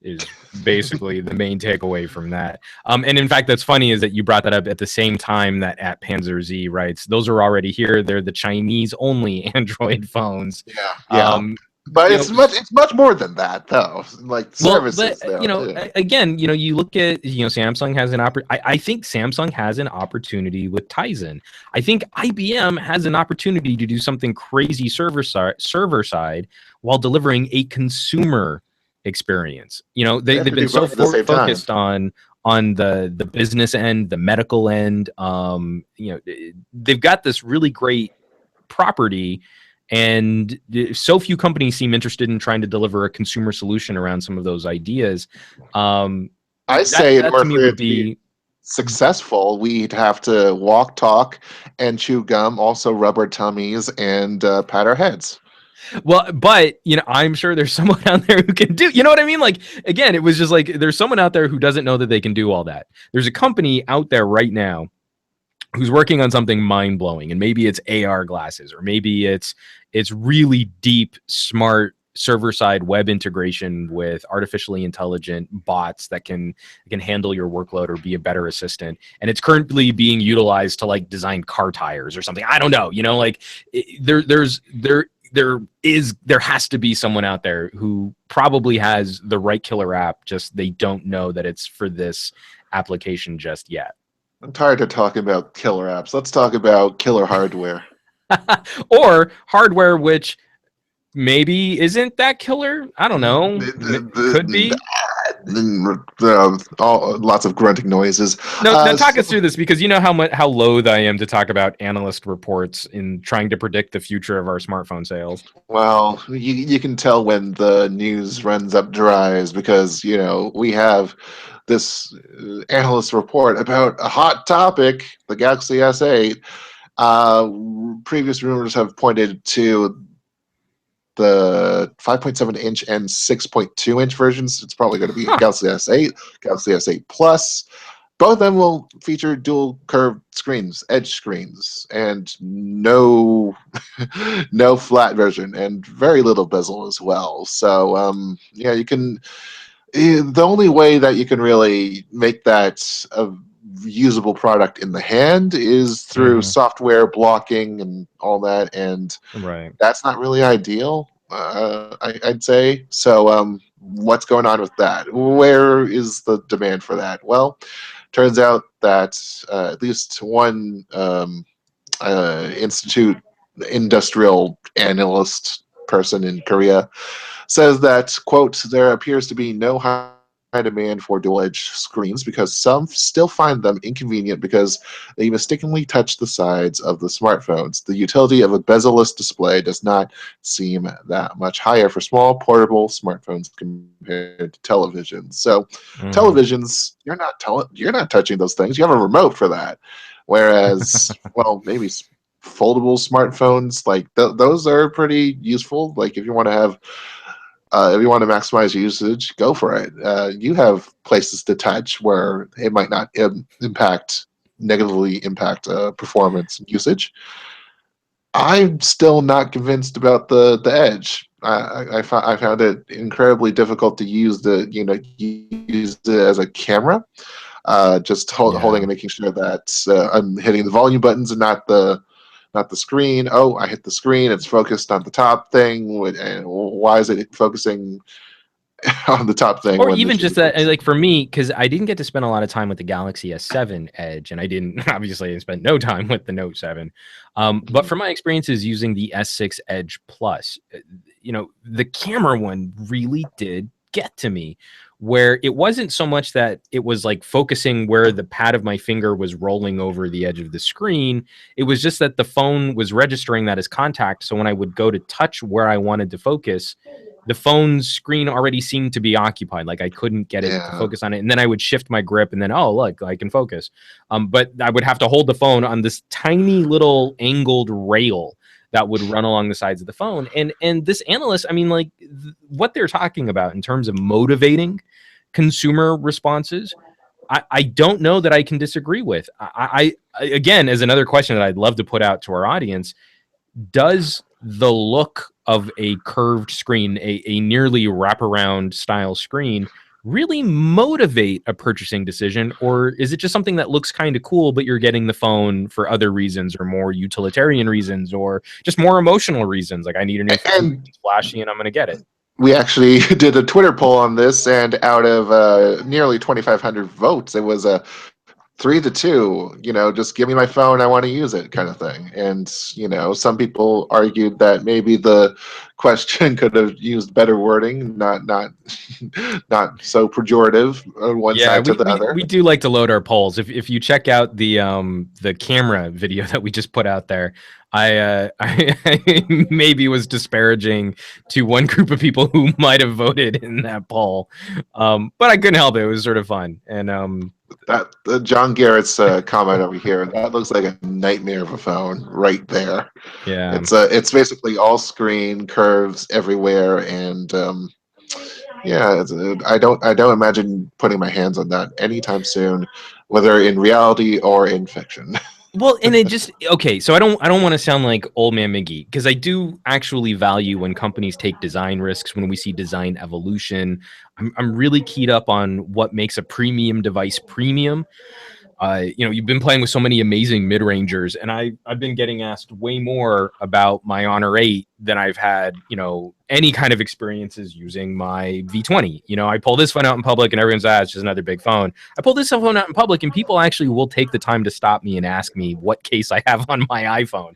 Speaker 1: Is basically the main takeaway from that. And in fact, that's funny is that you brought that up at the same time that @Panzer Z writes, those are already here. They're the Chinese only Android phones.
Speaker 2: yeah. But
Speaker 1: You know,
Speaker 2: it's much more than that, though. Like
Speaker 1: Well, but
Speaker 2: services, though. Too.
Speaker 1: again, you look at Samsung has an I think Samsung has an opportunity with Tizen. I think IBM has an opportunity to do something crazy server side while delivering a consumer experience.
Speaker 2: They have
Speaker 1: They've
Speaker 2: to
Speaker 1: been
Speaker 2: do
Speaker 1: so
Speaker 2: both at the same time.
Speaker 1: focused on the business end, the medical end. They've got this really great property, and so few companies seem interested in trying to deliver a consumer solution around some of those ideas.
Speaker 2: I say, in
Speaker 1: That
Speaker 2: order
Speaker 1: to me
Speaker 2: for
Speaker 1: would
Speaker 2: it to be
Speaker 1: be
Speaker 2: successful, we'd have to walk, talk, and chew gum, also rub our tummies and pat our heads.
Speaker 1: Well, but I'm sure there's someone out there who can do. You know what I mean? Like, again, it was just like there's someone out there who doesn't know that they can do all that. There's a company out there right now who's working on something mind blowing, and maybe it's AR glasses, or maybe it's really deep, smart server side web integration with artificially intelligent bots that can handle your workload or be a better assistant, and it's currently being utilized to like design car tires or something. I don't know, like there has to be someone out there who probably has the right killer app, just they don't know that it's for this application just yet.
Speaker 2: I'm tired of talking about killer apps. Let's talk about killer hardware.
Speaker 1: Or hardware which maybe isn't that killer. I don't know. Could be.
Speaker 2: Lots of grunting noises.
Speaker 1: No, talk us through this, because you know how loath I am to talk about analyst reports in trying to predict the future of our smartphone sales.
Speaker 2: Well, you can tell when the news runs up dries, because we have this analyst report about a hot topic, the Galaxy S8. Previous rumors have pointed to the 5.7-inch and 6.2-inch versions. It's probably going to be Galaxy S8, Galaxy S8 Plus. Both of them will feature dual curved screens, edge screens, and no flat version, and very little bezel as well. So you can. The only way that you can really make that a usable product in the hand is through software blocking and all that, and that's not really ideal, I'd say. So what's going on with that? Where is the demand for that? Well, turns out that at least one industrial analyst person in Korea says that, quote, there appears to be no high demand for dual-edge screens because some still find them inconvenient because they mistakenly touch the sides of the smartphones. The utility of a bezel-less display does not seem that much higher for small, portable smartphones compared to televisions. So televisions, you're not touching those things. You have a remote for that. Whereas, well, maybe foldable smartphones, like those are pretty useful. Like if you want to maximize usage, go for it. You have places to touch where it might not negatively impact performance and usage. I'm still not convinced about the Edge. I found it incredibly difficult to use use it as a camera. Just holding and making sure that I'm hitting the volume buttons and not the screen. Oh, I hit the screen. It's focused on the top thing. And why is it focusing on the top thing?
Speaker 1: Or even just that, like for me, because I didn't get to spend a lot of time with the Galaxy S7 Edge, and I obviously spent no time with the Note 7. But from my experiences using the S6 Edge Plus, the camera one really did get to me, where it wasn't so much that it was like focusing where the pad of my finger was rolling over the edge of the screen. It was just that the phone was registering that as contact. So when I would go to touch where I wanted to focus, the phone's screen already seemed to be occupied. Like I couldn't get it to focus on it. And then I would shift my grip and then, oh, look, I can focus. But I would have to hold the phone on this tiny little angled rail that would run along the sides of the phone. And this analyst, I mean, like what they're talking about in terms of motivating consumer responses, I don't know that I can disagree with. I again, as another question that I'd love to put out to our audience, does the look of a curved screen, a nearly wraparound style screen, really motivate a purchasing decision? Or is it just something that looks kind of cool, but you're getting the phone for other reasons, or more utilitarian reasons, or just more emotional reasons? Like I need a new phone, it's flashy, and I'm going to get it.
Speaker 2: We actually did a Twitter poll on this, and out of nearly 2,500 votes, it was a 3-2, just give me my phone, I want to use it kind of thing. And, some people argued that maybe the question could have used better wording, not so pejorative one side to the other.
Speaker 1: We do like to load our polls. If you check out the camera video that we just put out there, I maybe was disparaging to one group of people who might have voted in that poll, but I couldn't help it. It was sort of fun, and
Speaker 2: That John Garrett's comment over here, that looks like a nightmare of a phone right there.
Speaker 1: yeah.
Speaker 2: It's basically all screen curves everywhere, and yeah, I don't imagine putting my hands on that anytime soon, whether in reality or in fiction.
Speaker 1: Well, and it just okay. So I don't want to sound like old man Miggy, because I do actually value when companies take design risks, when we see design evolution. I'm really keyed up on what makes a premium device premium. You've been playing with so many amazing mid-rangers, and I've been getting asked way more about my Honor 8 than I've had, any kind of experiences using my V20. I pull this phone out in public and everyone's it's just another big phone. I pull this phone out in public and people actually will take the time to stop me and ask me what case I have on my iPhone.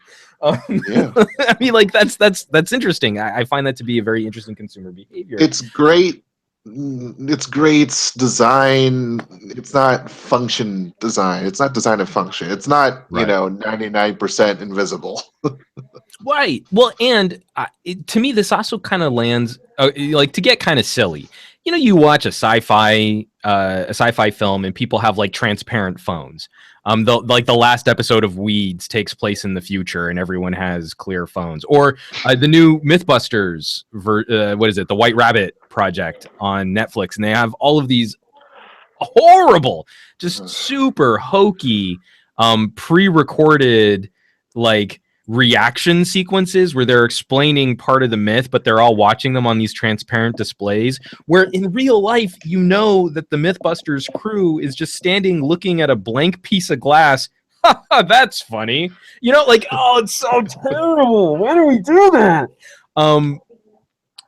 Speaker 2: Yeah.
Speaker 1: I mean, like that's interesting. I find that to be a very interesting consumer behavior.
Speaker 2: It's great. It's great design. It's not function design. It's not design of function. It's not,
Speaker 1: Right.
Speaker 2: 99% invisible.
Speaker 1: Right. Well, and to me, this also kind of lands like to get kind of silly. You watch a sci-fi film, and people have like transparent phones. The last episode of Weeds takes place in the future, and everyone has clear phones. Or the new MythBusters, what is it? The White Rabbit project on Netflix, and they have all of these horrible, just super hokey, pre-recorded like reaction sequences where they're explaining part of the myth, but they're all watching them on these transparent displays, where in real life that the Mythbusters crew is just standing looking at a blank piece of glass. That's funny. It's so terrible. Why do we do that?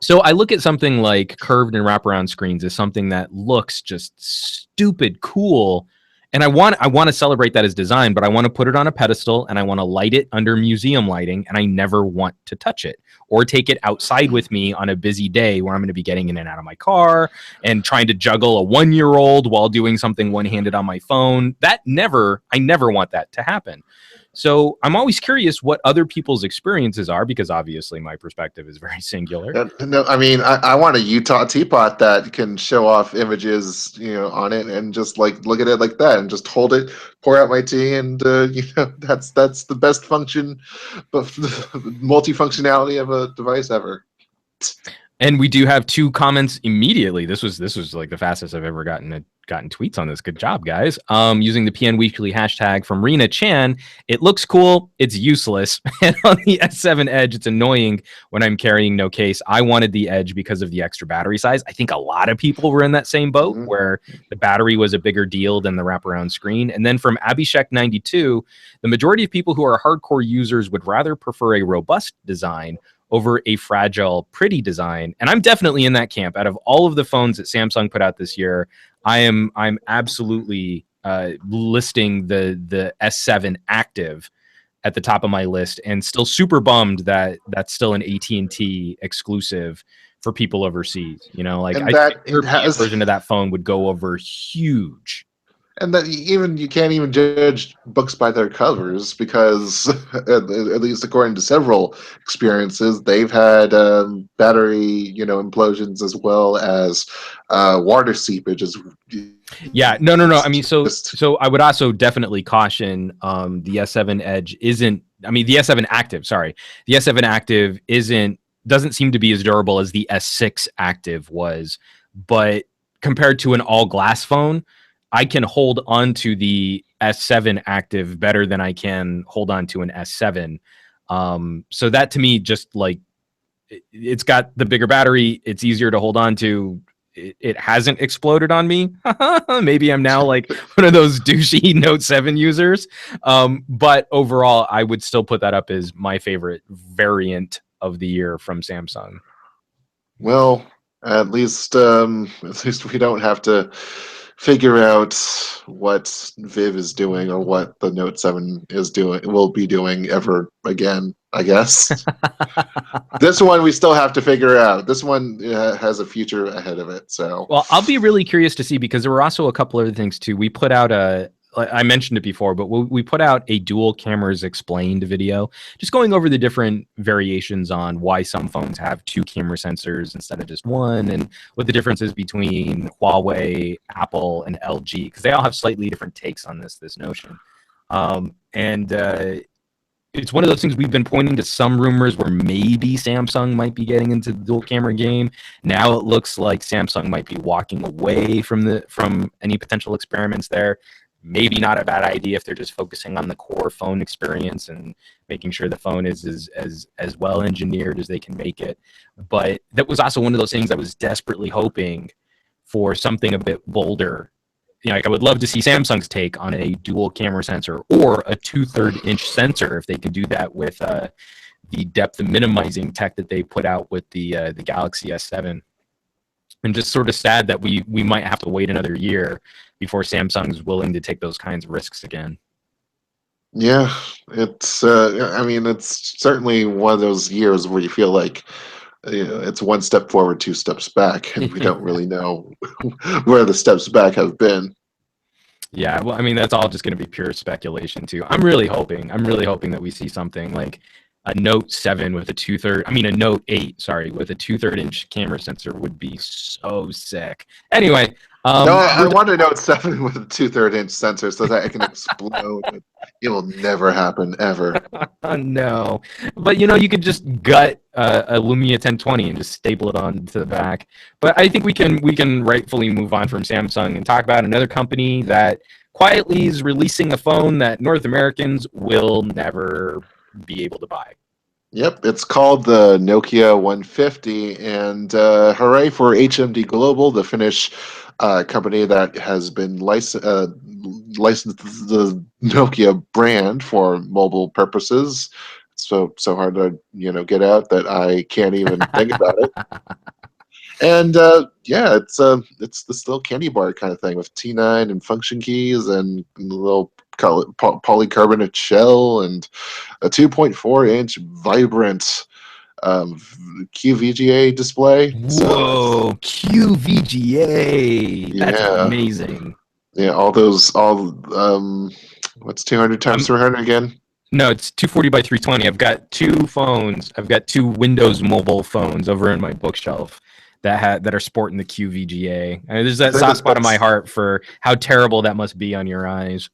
Speaker 1: So I look at something like curved and wraparound screens as something that looks just stupid cool. And I want to celebrate that as design, but I want to put it on a pedestal and I want to light it under museum lighting, and I never want to touch it or take it outside with me on a busy day where I'm going to be getting in and out of my car and trying to juggle a 1-year-old while doing something one-handed on my phone. I never want that to happen. So I'm always curious what other people's experiences are, because obviously my perspective is very singular.
Speaker 2: No, I mean, I want a Utah teapot that can show off images, on it, and just like look at it like that, and just hold it, pour out my tea, and that's the best function, multifunctionality of a device ever.
Speaker 1: And we do have 2 comments immediately. This was like the fastest I've ever gotten tweets on this. Good job, guys. Using the PN Weekly hashtag from Rena Chan. It looks cool. It's useless. And on the S7 Edge, it's annoying when I'm carrying no case. I wanted the Edge because of the extra battery size. I think a lot of people were in that same boat where the battery was a bigger deal than the wraparound screen. And then from Abhishek92, the majority of people who are hardcore users would rather prefer a robust design over a fragile, pretty design. And I'm definitely in that camp. Out of all of the phones that Samsung put out this year, I'm absolutely listing the S7 Active at the top of my list, and still super bummed that that's still an AT&T exclusive for people overseas. I think the European version of that phone would go over huge.
Speaker 2: And that you can't even judge books by their covers, because at least according to several experiences, they've had battery implosions as well as water seepage.
Speaker 1: Yeah, no. I mean, so I would also definitely caution the S7 Edge isn't. I mean, the S7 Active. Sorry, the S7 Active doesn't seem to be as durable as the S6 Active was, but compared to an all glass phone, I can hold on to the S7 Active better than I can hold on to an S7. So that to me, just like it's got the bigger battery, it's easier to hold on to. It hasn't exploded on me. Maybe I'm now like one of those douchey Note 7 users. But overall, I would still put that up as my favorite variant of the year from Samsung.
Speaker 2: Well, at least we don't have to figure out what Viv is doing or what the Note 7 will be doing ever again, I guess. This one we still have to figure out. This one has a future ahead of it. So,
Speaker 1: well, I'll be really curious to see, because there were also a couple other things too. We put out I mentioned it before, but we put out a dual cameras explained video, just going over the different variations on why some phones have 2 camera sensors instead of just one, and what the difference is between Huawei, Apple, and LG, because they all have slightly different takes on this notion. And it's one of those things we've been pointing to some rumors where maybe Samsung might be getting into the dual camera game. Now it looks like Samsung might be walking away from any potential experiments there. Maybe not a bad idea if they're just focusing on the core phone experience and making sure the phone is as well engineered as they can make it. But that was also one of those things I was desperately hoping for something a bit bolder. Like I would love to see Samsung's take on a dual camera sensor or a 2/3 inch sensor if they can do that with the depth minimizing tech that they put out with the Galaxy S7. And just sort of sad that we might have to wait another year before Samsung's willing to take those kinds of risks again.
Speaker 2: Yeah, it's. I mean, it's certainly one of those years where you feel like it's one step forward, 2 steps back, and we don't really know where the steps back have been.
Speaker 1: Yeah, well, I mean, that's all just going to be pure speculation too. I'm really hoping that we see something like a Note 7 with a Note 8, sorry, with a 2/3 inch camera sensor would be so sick. Anyway,
Speaker 2: no, I want a Note 7 with a 2/3 inch sensor so that I can explode. It will never happen ever.
Speaker 1: No, but you could just gut a Lumia 1020 and just staple it onto the back. But I think we can rightfully move on from Samsung and talk about another company that quietly is releasing a phone that North Americans will never be able to buy.
Speaker 2: Yep, it's called the Nokia 150, and hooray for HMD Global, the Finnish company that has been licensed the Nokia brand for mobile purposes. It's so hard to get out that I can't even think about it. And yeah, it's this little candy bar kind of thing with T9 and function keys and a little polycarbonate shell and a 2.4-inch vibrant QVGA display.
Speaker 1: Whoa, QVGA! That's amazing.
Speaker 2: Yeah, what's 200 times 300 again?
Speaker 1: No, it's 240 by 320. I've got 2 phones. I've got 2 Windows mobile phones over in my bookshelf that are sporting the QVGA. I mean, there's that soft spot in my heart for how terrible that must be on your eyes.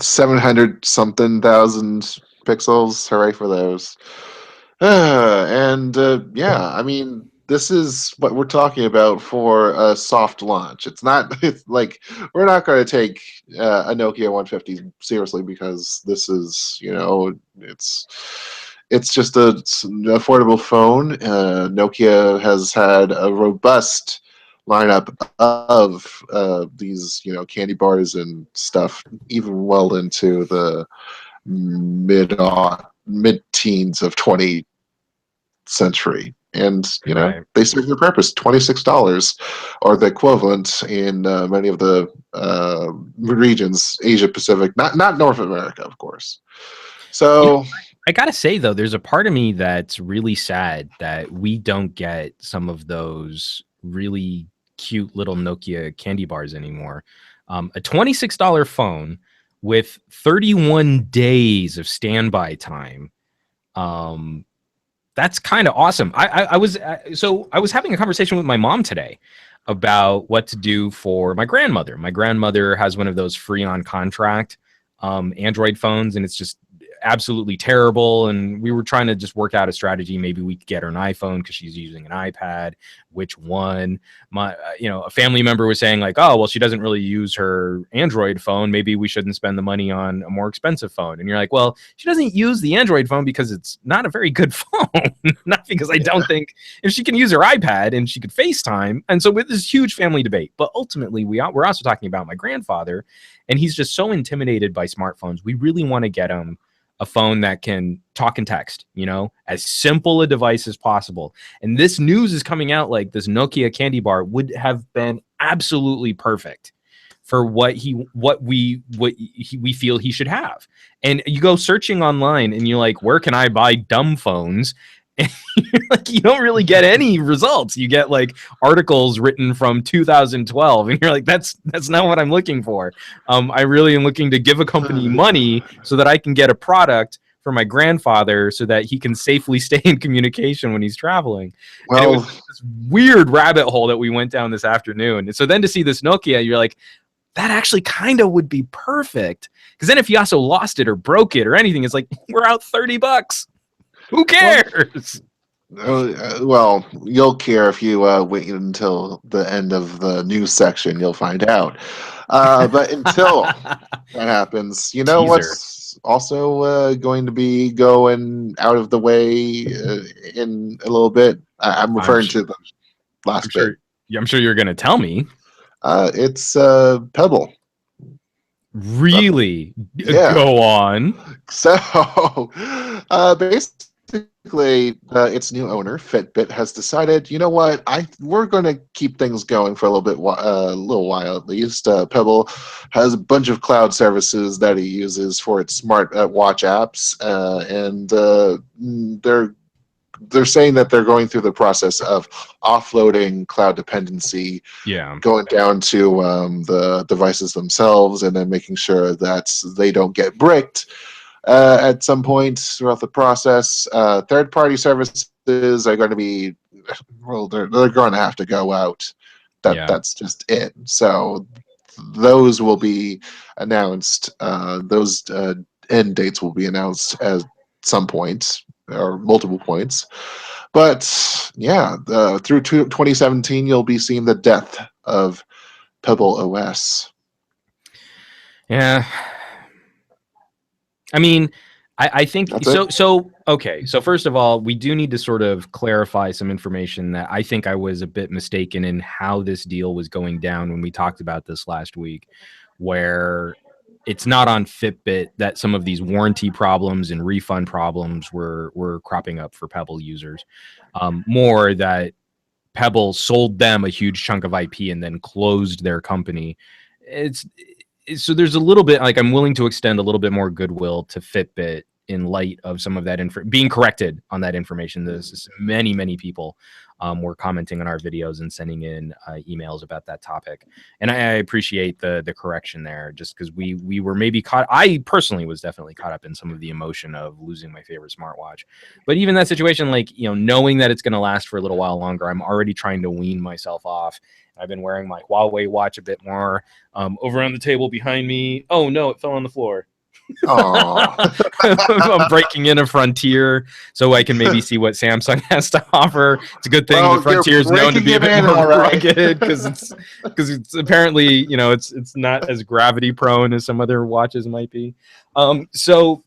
Speaker 2: 700 something thousand pixels. Hooray for those. Yeah, I mean, this is what we're talking about for a soft launch. It's like we're not going to take a Nokia 150 seriously because this is, it's just an affordable phone. Nokia has had a robust lineup of these, candy bars and stuff, even well into the mid-teens of 20th century. And they serve their purpose. $26 or the equivalent in many of the regions, Asia Pacific, not North America, of course. So
Speaker 1: I gotta say though, there's a part of me that's really sad that we don't get some of those really cute little Nokia candy bars anymore. A $26 phone with 31 days of standby time. That's kind of awesome. I was having a conversation with my mom today about what to do for my grandmother. My grandmother has one of those free on contract Android phones, and it's just absolutely terrible. And we were trying to just work out a strategy. Maybe we could get her an iPhone because she's using an iPad. Which one? A family member was saying like, oh, well, she doesn't really use her Android phone. Maybe we shouldn't spend the money on a more expensive phone. And you're like, well, she doesn't use the Android phone because it's not a very good phone. Not because I don't think if she can use her iPad and she could FaceTime. And so with this huge family debate, but ultimately we're also talking about my grandfather, and he's just so intimidated by smartphones. We really want to get him a phone that can talk and text, as simple a device as possible. And this news is coming out like this Nokia candy bar would have been absolutely perfect for what we feel he should have. And you go searching online and you're like, where can I buy dumb phones? Like, you don't really get any results. You get like articles written from 2012, and you're like, that's not what I'm looking for. I really am looking to give a company money so that I can get a product for my grandfather so that he can safely stay in communication when he's traveling. And it was
Speaker 2: Well,
Speaker 1: this weird rabbit hole that we went down this afternoon. And so then to see this Nokia, you're like, that actually kind of would be perfect. Because then if you also lost it or broke it or anything, it's like, we're out $30. Who cares?
Speaker 2: well, you'll care if you wait until the end of the news section. You'll find out. But until that happens, you know
Speaker 1: Teaser.
Speaker 2: what's also going to be going out of the way in a little bit? I'm referring to the last bit.
Speaker 1: I'm sure you're going to tell me.
Speaker 2: It's Pebble.
Speaker 1: Really?
Speaker 2: Yeah.
Speaker 1: Go on.
Speaker 2: So, basically, its new owner, FitBit, has decided, you know what, we're going to keep things going for a little while at least. Pebble has a bunch of cloud services that he uses for its smart watch apps, and they're saying that they're going through the process of offloading cloud dependency, going down to the devices themselves, and then making sure that they don't get bricked at some point throughout the process. Third-party services are going to be, well, they're going to have to go out. That's just it. So those will be announced. Those end dates will be announced at some point or multiple points. But yeah, through 2017, you'll be seeing the death of Pebble OS.
Speaker 1: Yeah. I mean, I think so. Okay. So first of all, we do need to sort of clarify some information that I think I was a bit mistaken in how this deal was going down when we talked about this last week, where it's not on Fitbit that some of these warranty problems and refund problems were cropping up for Pebble users. More that Pebble sold them a huge chunk of IP and then closed their company. So there's a little bit, like, I'm willing to extend a little bit more goodwill to Fitbit in light of some of that being corrected on that information. There's many people were commenting on our videos and sending in emails about that topic, and I appreciate the correction there, just because we were maybe caught. I personally was definitely caught up in some of the emotion of losing my favorite smartwatch. But even that situation, like, knowing that it's going to last for a little while longer, I'm already trying to wean myself off. I've been wearing my Huawei watch a bit more. Over on the table behind me. Oh no, it fell on the floor. I'm breaking in a Frontier so I can maybe see what Samsung has to offer. It's a good thing the Frontier is known to be a bit more rugged because it's apparently, it's not as gravity prone as some other watches might be. So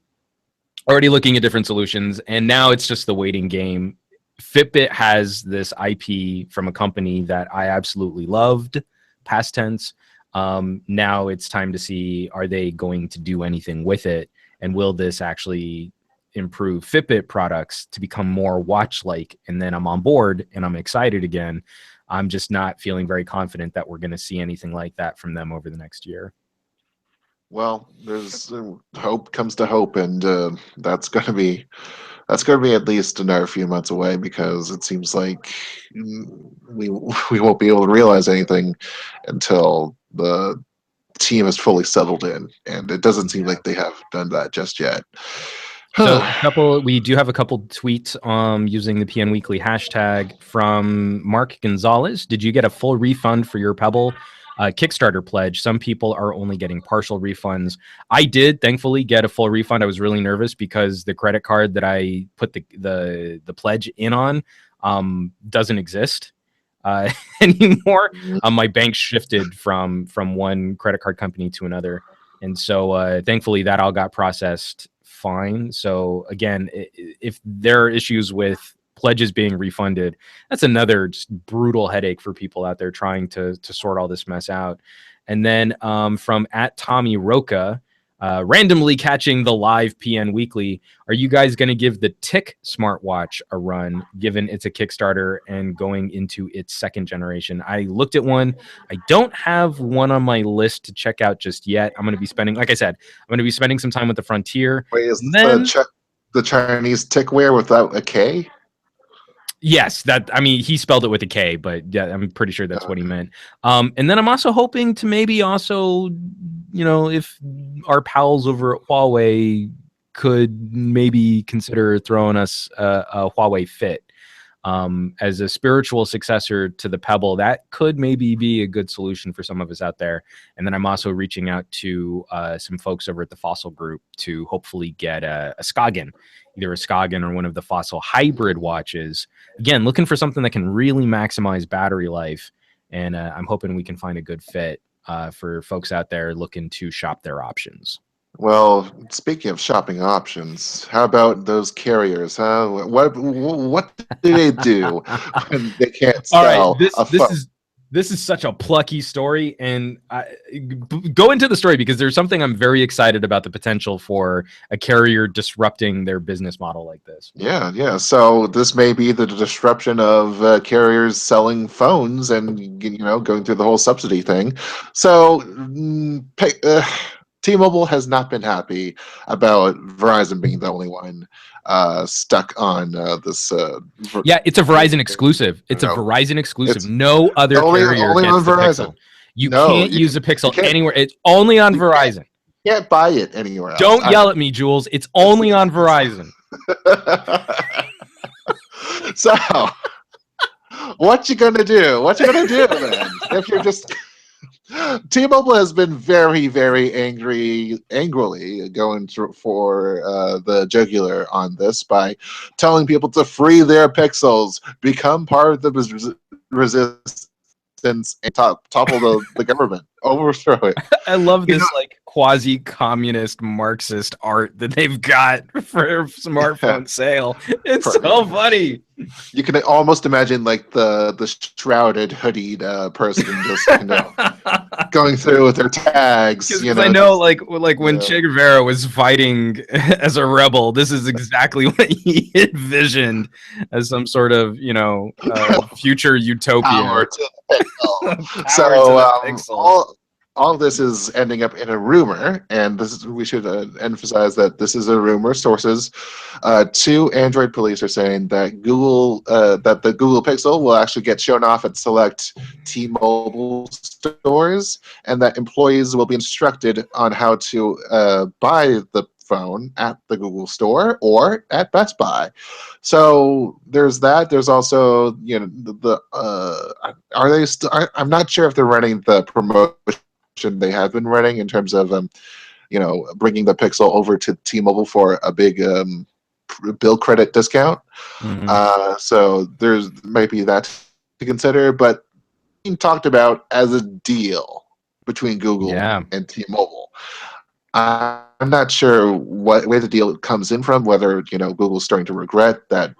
Speaker 1: already looking at different solutions, and now it's just the waiting game. Fitbit has this IP from a company that I absolutely loved, past tense. Now it's time to see, are they going to do anything with it? And will this actually improve Fitbit products to become more watch-like? And then I'm on board and I'm excited again. I'm just not feeling very confident that we're going to see anything like that from them over the next year.
Speaker 2: Well, there's hope comes to hope, and that's going to be at least another few months away, because it seems like we won't be able to realize anything until the team is fully settled in, and it doesn't seem like they have done that just yet.
Speaker 1: So we do have a couple tweets using the PN Weekly hashtag from Mark Gonzalez. Did you get a full refund for your Pebble Kickstarter pledge? Some people are only getting partial refunds. I did thankfully get a full refund. I was really nervous because the credit card that I put the pledge in on doesn't exist anymore. My bank shifted from one credit card company to another, and so thankfully that all got processed fine. So again, if there are issues with pledges being refunded, that's another just brutal headache for people out there trying to sort all this mess out. And then from @Tommy Roca, randomly catching the live PN Weekly, are you guys going to give the Tick smartwatch a run, given it's a Kickstarter and going into its second generation? I looked at one. I don't have one on my list to check out just yet. I'm going to be spending, like I said, I'm going to be spending some time with the Frontier.
Speaker 2: Wait, is the Chinese Tickware without a K?
Speaker 1: Yes, he spelled it with a K, but yeah, I'm pretty sure that's what he meant. And then I'm also hoping to maybe also, if our pals over at Huawei could maybe consider throwing us a Huawei Fit as a spiritual successor to the Pebble. That could maybe be a good solution for some of us out there. And then I'm also reaching out to some folks over at the Fossil Group to hopefully get a Skagen, either a Skagen or one of the Fossil hybrid watches. Again, looking for something that can really maximize battery life. And I'm hoping we can find a good fit for folks out there looking to shop their options.
Speaker 2: Well, speaking of shopping options, how about those carriers, huh? What do they do when they can't
Speaker 1: All right,
Speaker 2: sell a phone?
Speaker 1: this is such a plucky story, and go into the story because there's something I'm very excited about the potential for a carrier disrupting their business model like this.
Speaker 2: Yeah. So this may be the disruption of carriers selling phones and going through the whole subsidy thing. So T-Mobile has not been happy about Verizon being the only one stuck on this.
Speaker 1: Yeah, it's a Verizon exclusive. It's a Verizon exclusive. No other carrier gets the Pixel. You can't use a Pixel anywhere. It's only on Verizon.
Speaker 2: You can't buy it anywhere else.
Speaker 1: Don't yell at me, Jules. It's only on Verizon.
Speaker 2: So, what you gonna do? What you gonna do then? If you're just T-Mobile has been very, very angrily going for the jugular on this by telling people to free their pixels, become part of the resistance, and topple the government, overthrow it.
Speaker 1: I love this quasi-communist Marxist art that they've got for smartphone sale. It's so funny.
Speaker 2: You can almost imagine the shrouded, hoodied person just going through with their tags.
Speaker 1: I know, when Che Guevara was fighting as a rebel, this is exactly what he envisioned as some sort of future utopia.
Speaker 2: Power to the pixel. All of this is ending up in a rumor, and we should emphasize that this is a rumor. Sources to Android police are saying that that the Google Pixel will actually get shown off at select T-Mobile stores, and that employees will be instructed on how to buy the phone at the Google store or at Best Buy. So there's that. There's also are they still? I'm not sure if they're running the promotion they have been running in terms of bringing the Pixel over to T-Mobile for a big bill credit discount. Mm-hmm. So there's maybe that to consider, but being talked about as a deal between Google and T-Mobile. I'm not sure what way the deal comes in from, whether Google's starting to regret that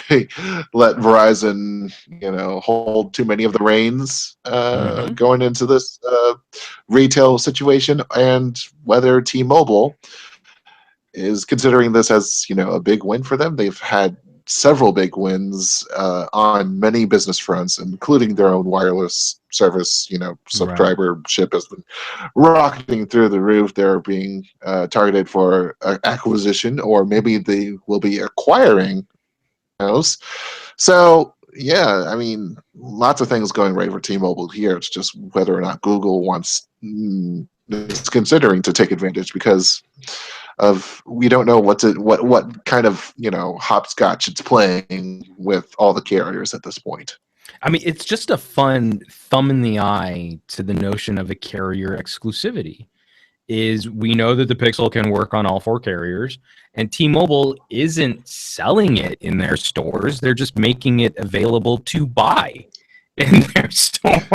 Speaker 2: they let Verizon, hold too many of the reins going into this retail situation, and whether T-Mobile is considering this as, a big win for them. They've had several big wins on many business fronts, including their own wireless service. Subscribership has been rocketing through the roof. They're being targeted for acquisition, or maybe they will be acquiring. So yeah, lots of things going right for T-Mobile here. It's just whether or not Google is considering to take advantage, because we don't know what kind of hopscotch it's playing with all the carriers at this point.
Speaker 1: It's just a fun thumb in the eye to the notion of a carrier exclusivity. Is we know that the Pixel can work on all four carriers, and T-Mobile isn't selling it in their stores. They're just making it available to buy in their stores.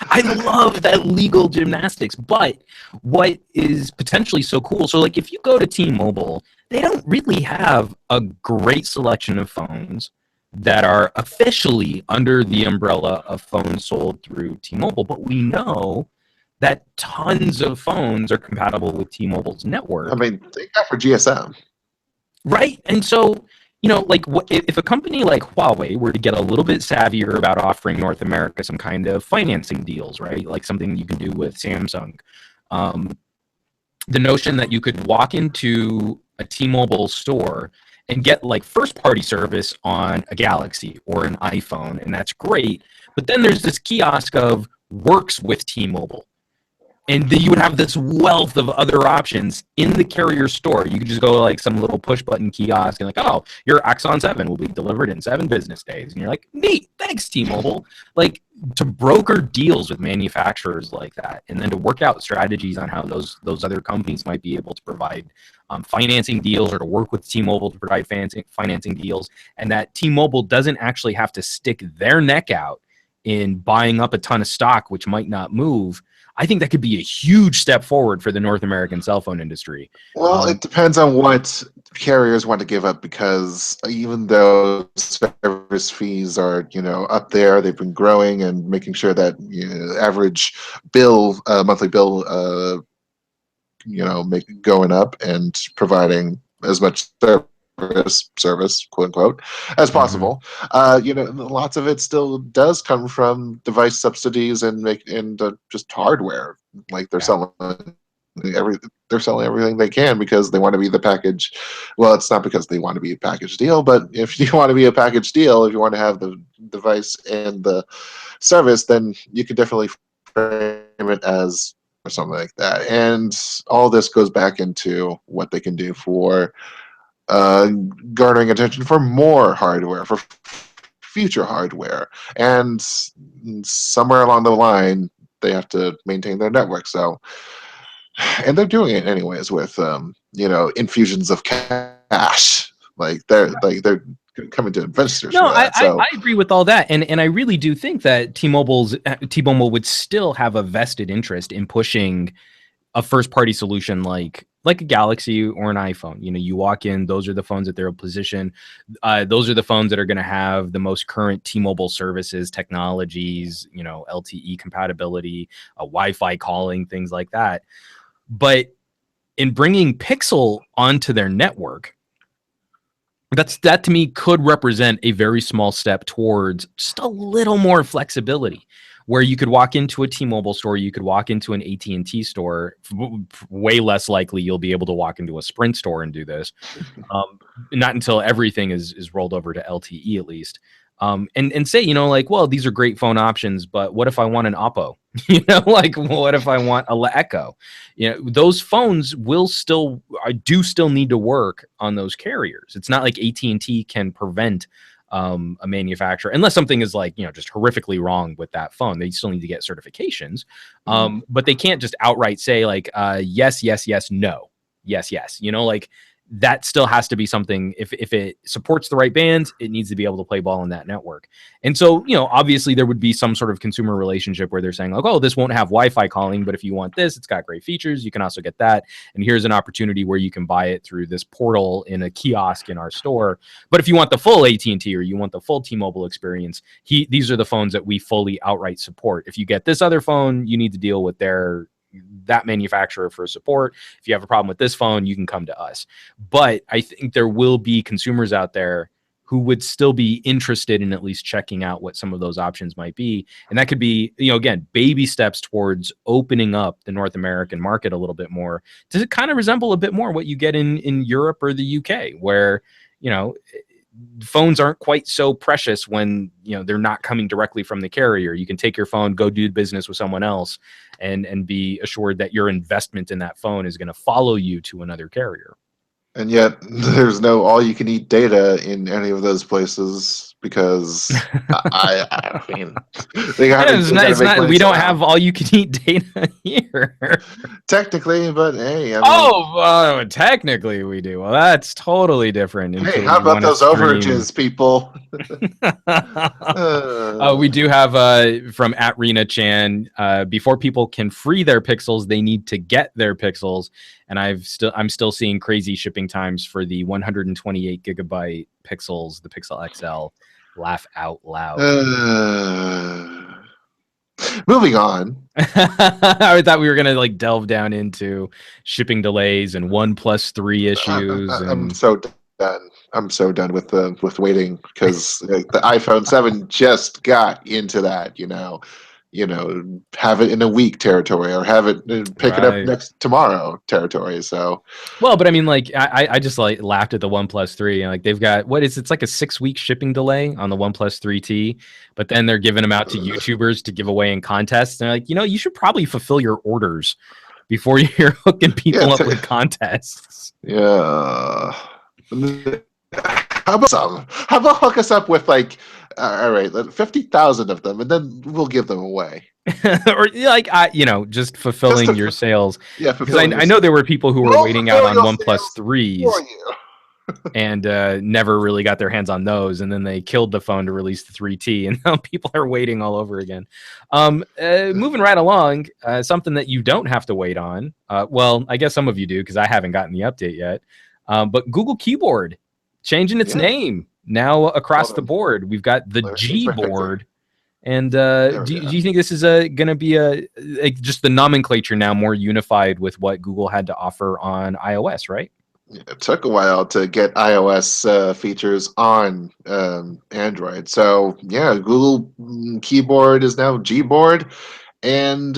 Speaker 1: I love that legal gymnastics, but what is potentially so cool, so if you go to T-Mobile, they don't really have a great selection of phones that are officially under the umbrella of phones sold through T-Mobile, but we know that tons of phones are compatible with T-Mobile's network.
Speaker 2: They got for GSM.
Speaker 1: Right. And so, if a company like Huawei were to get a little bit savvier about offering North America some kind of financing deals, right? Like something you can do with Samsung. The notion that you could walk into a T-Mobile store and get like first party service on a Galaxy or an iPhone, and that's great. But then there's this kiosk of works with T-Mobile. And then you would have this wealth of other options in the carrier store. You could just go to like some little push button kiosk and like, oh, your Axon 7 will be delivered in 7 business days. And you're like, neat, thanks, T-Mobile. Like, to broker deals with manufacturers like that, and then to work out strategies on how those other companies might be able to provide financing deals, or to work with T-Mobile to provide financing deals, and that T-Mobile doesn't actually have to stick their neck out in buying up a ton of stock, which might not move. I think that could be a huge step forward for the North American cell phone industry.
Speaker 2: Well, it depends on what carriers want to give up, because even though service fees are, up there, they've been growing and making sure that average monthly bill, going up and providing as much service, quote unquote, as possible. Lots of it still does come from device subsidies and just hardware. Like they're selling everything they can because they want to be the package. Well, it's not because they want to be a package deal, but if you want to be a package deal, if you want to have the device and the service, then you could definitely frame it as or something like that. And all this goes back into what they can do for garnering attention for more hardware, for future hardware, and somewhere along the line they have to maintain their network. So, and they're doing it anyways with infusions of cash. Like they're coming to investors.
Speaker 1: No,
Speaker 2: for that,
Speaker 1: I agree with all that, and I really do think that T-Mobile would still have a vested interest in pushing a first-party solution like a Galaxy or an iPhone. You walk in, those are the phones that they'll position. Those are the phones that are going to have the most current T-Mobile services, technologies, LTE compatibility, Wi-Fi calling, things like that. But in bringing Pixel onto their network, that to me could represent a very small step towards just a little more flexibility, where you could walk into a T-Mobile store, you could walk into an AT&T store. Way less likely you'll be able to walk into a Sprint store and do this. Not until everything is rolled over to LTE, at least. And say, well, these are great phone options, but what if I want an Oppo? What if I want a Echo? Those phones do still need to work on those carriers. It's not like AT&T can prevent a manufacturer, unless something is just horrifically wrong with that phone. They still need to get certifications, but they can't just outright say yes, yes, yes, no, yes, yes. That still has to be something. If it supports the right bands, it needs to be able to play ball in that network. And so, obviously there would be some sort of consumer relationship where they're saying oh, this won't have Wi-Fi calling, but if you want this, it's got great features, you can also get that. And here's an opportunity where you can buy it through this portal in a kiosk in our store. But if you want the full AT&T or you want the full T-Mobile experience, these are the phones that we fully outright support. If you get this other phone, you need to deal with that manufacturer for support. If you have a problem with this phone, you can come to us. But I think there will be consumers out there who would still be interested in at least checking out what some of those options might be. And that could be, again, baby steps towards opening up the North American market a little bit more. Does it kind of resemble a bit more what you get in Europe or the UK, where, phones aren't quite so precious when they're not coming directly from the carrier? You can take your phone, go do business with someone else, and be assured that your investment in that phone is going to follow you to another carrier.
Speaker 2: And yet there's no all-you-can-eat data in any of those places, because I mean,
Speaker 1: we don't have all-you-can-eat data here.
Speaker 2: Technically, but hey,
Speaker 1: technically we do. Well, that's totally different.
Speaker 2: Hey, how about those overages, people?
Speaker 1: We do have from @Rena-chan, before people can free their pixels, they need to get their pixels. And I'm still seeing crazy shipping times for the 128 gigabyte pixels, the Pixel XL. Laugh out loud.
Speaker 2: Moving on.
Speaker 1: I thought we were gonna delve down into shipping delays and 1+3 issues.
Speaker 2: I'm so done. I'm so done with waiting, because the iPhone 7 just got into that. have it in a week territory, or have it pick it up
Speaker 1: Right.
Speaker 2: next tomorrow territory. So
Speaker 1: Well, but I mean, like, I just like laughed at the OnePlus 3. And like, they've got it's like a 6-week shipping delay on the OnePlus 3T, but then they're giving them out to YouTubers to give away in contests. And they're like, you should probably fulfill your orders before you're hooking
Speaker 2: yeah,
Speaker 1: people up with contests.
Speaker 2: yeah. How about hook us up with like, all right, 50,000 of them, and then we'll give them away.
Speaker 1: Or like, just fulfilling your sales.
Speaker 2: Yeah,
Speaker 1: Because I know there were people who were waiting out on OnePlus 3s and never really got their hands on those, and then they killed the phone to release the 3T, and now people are waiting all over again. Moving right along, something that you don't have to wait on. Well, I guess some of you do, because I haven't gotten the update yet. But Google Keyboard changing its name now across the board. We've got the Gboard. And do you think this is going to be just the nomenclature now more unified with what Google had to offer on iOS, right?
Speaker 2: It took a while to get iOS features on Android. So yeah, Google Keyboard is now Gboard, and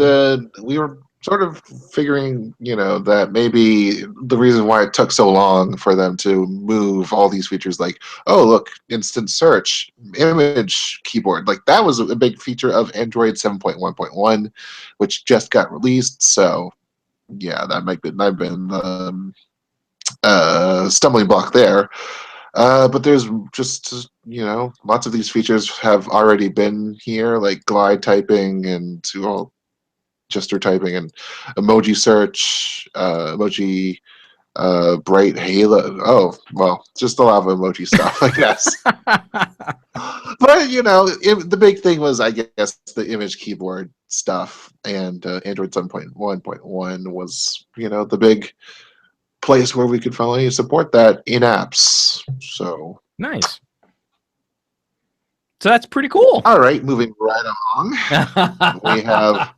Speaker 2: we were sort of figuring, that maybe the reason why it took so long for them to move all these features, like, oh look, instant search, image keyboard, like that was a big feature of Android 7.1.1, which just got released. So yeah, that might have been stumbling block there. But there's just, lots of these features have already been here, like glide typing and gesture typing and emoji search, emoji bright halo. Oh, well, just a lot of emoji stuff, I guess. But, the big thing was, I guess, the image keyboard stuff, and Android 7.1.1 was, the big place where we could finally support that in apps. So
Speaker 1: nice. So that's pretty cool.
Speaker 2: All right, moving right along. We have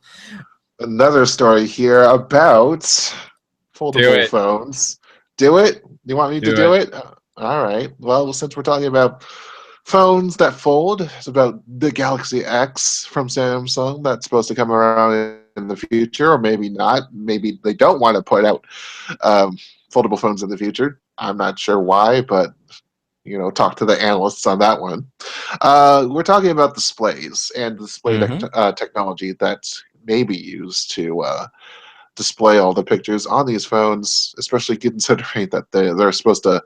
Speaker 2: another story here about foldable phones. Do it? You want me to do it? All right. Well, since we're talking about phones that fold, it's about the Galaxy X from Samsung that's supposed to come around in the future, or maybe not. Maybe they don't want to put out foldable phones in the future. I'm not sure why, but talk to the analysts on that one. We're talking about displays and display technology that may be used to display all the pictures on these phones, especially considering that they're supposed to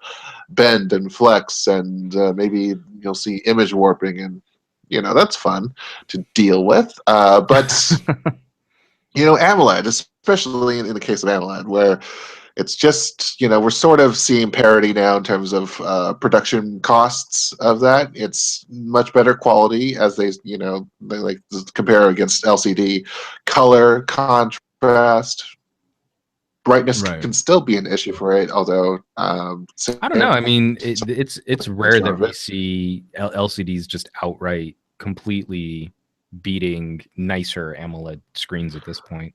Speaker 2: bend and flex, and maybe you'll see image warping, and that's fun to deal with. But AMOLED, especially in the case of AMOLED, where it's just, we're sort of seeing parity now in terms of production costs of that. It's much better quality as they like to compare against LCD. Color, contrast, brightness can still be an issue for it, although
Speaker 1: I don't know. I mean, it's rare that we see LCDs just outright completely beating nicer AMOLED screens at this point.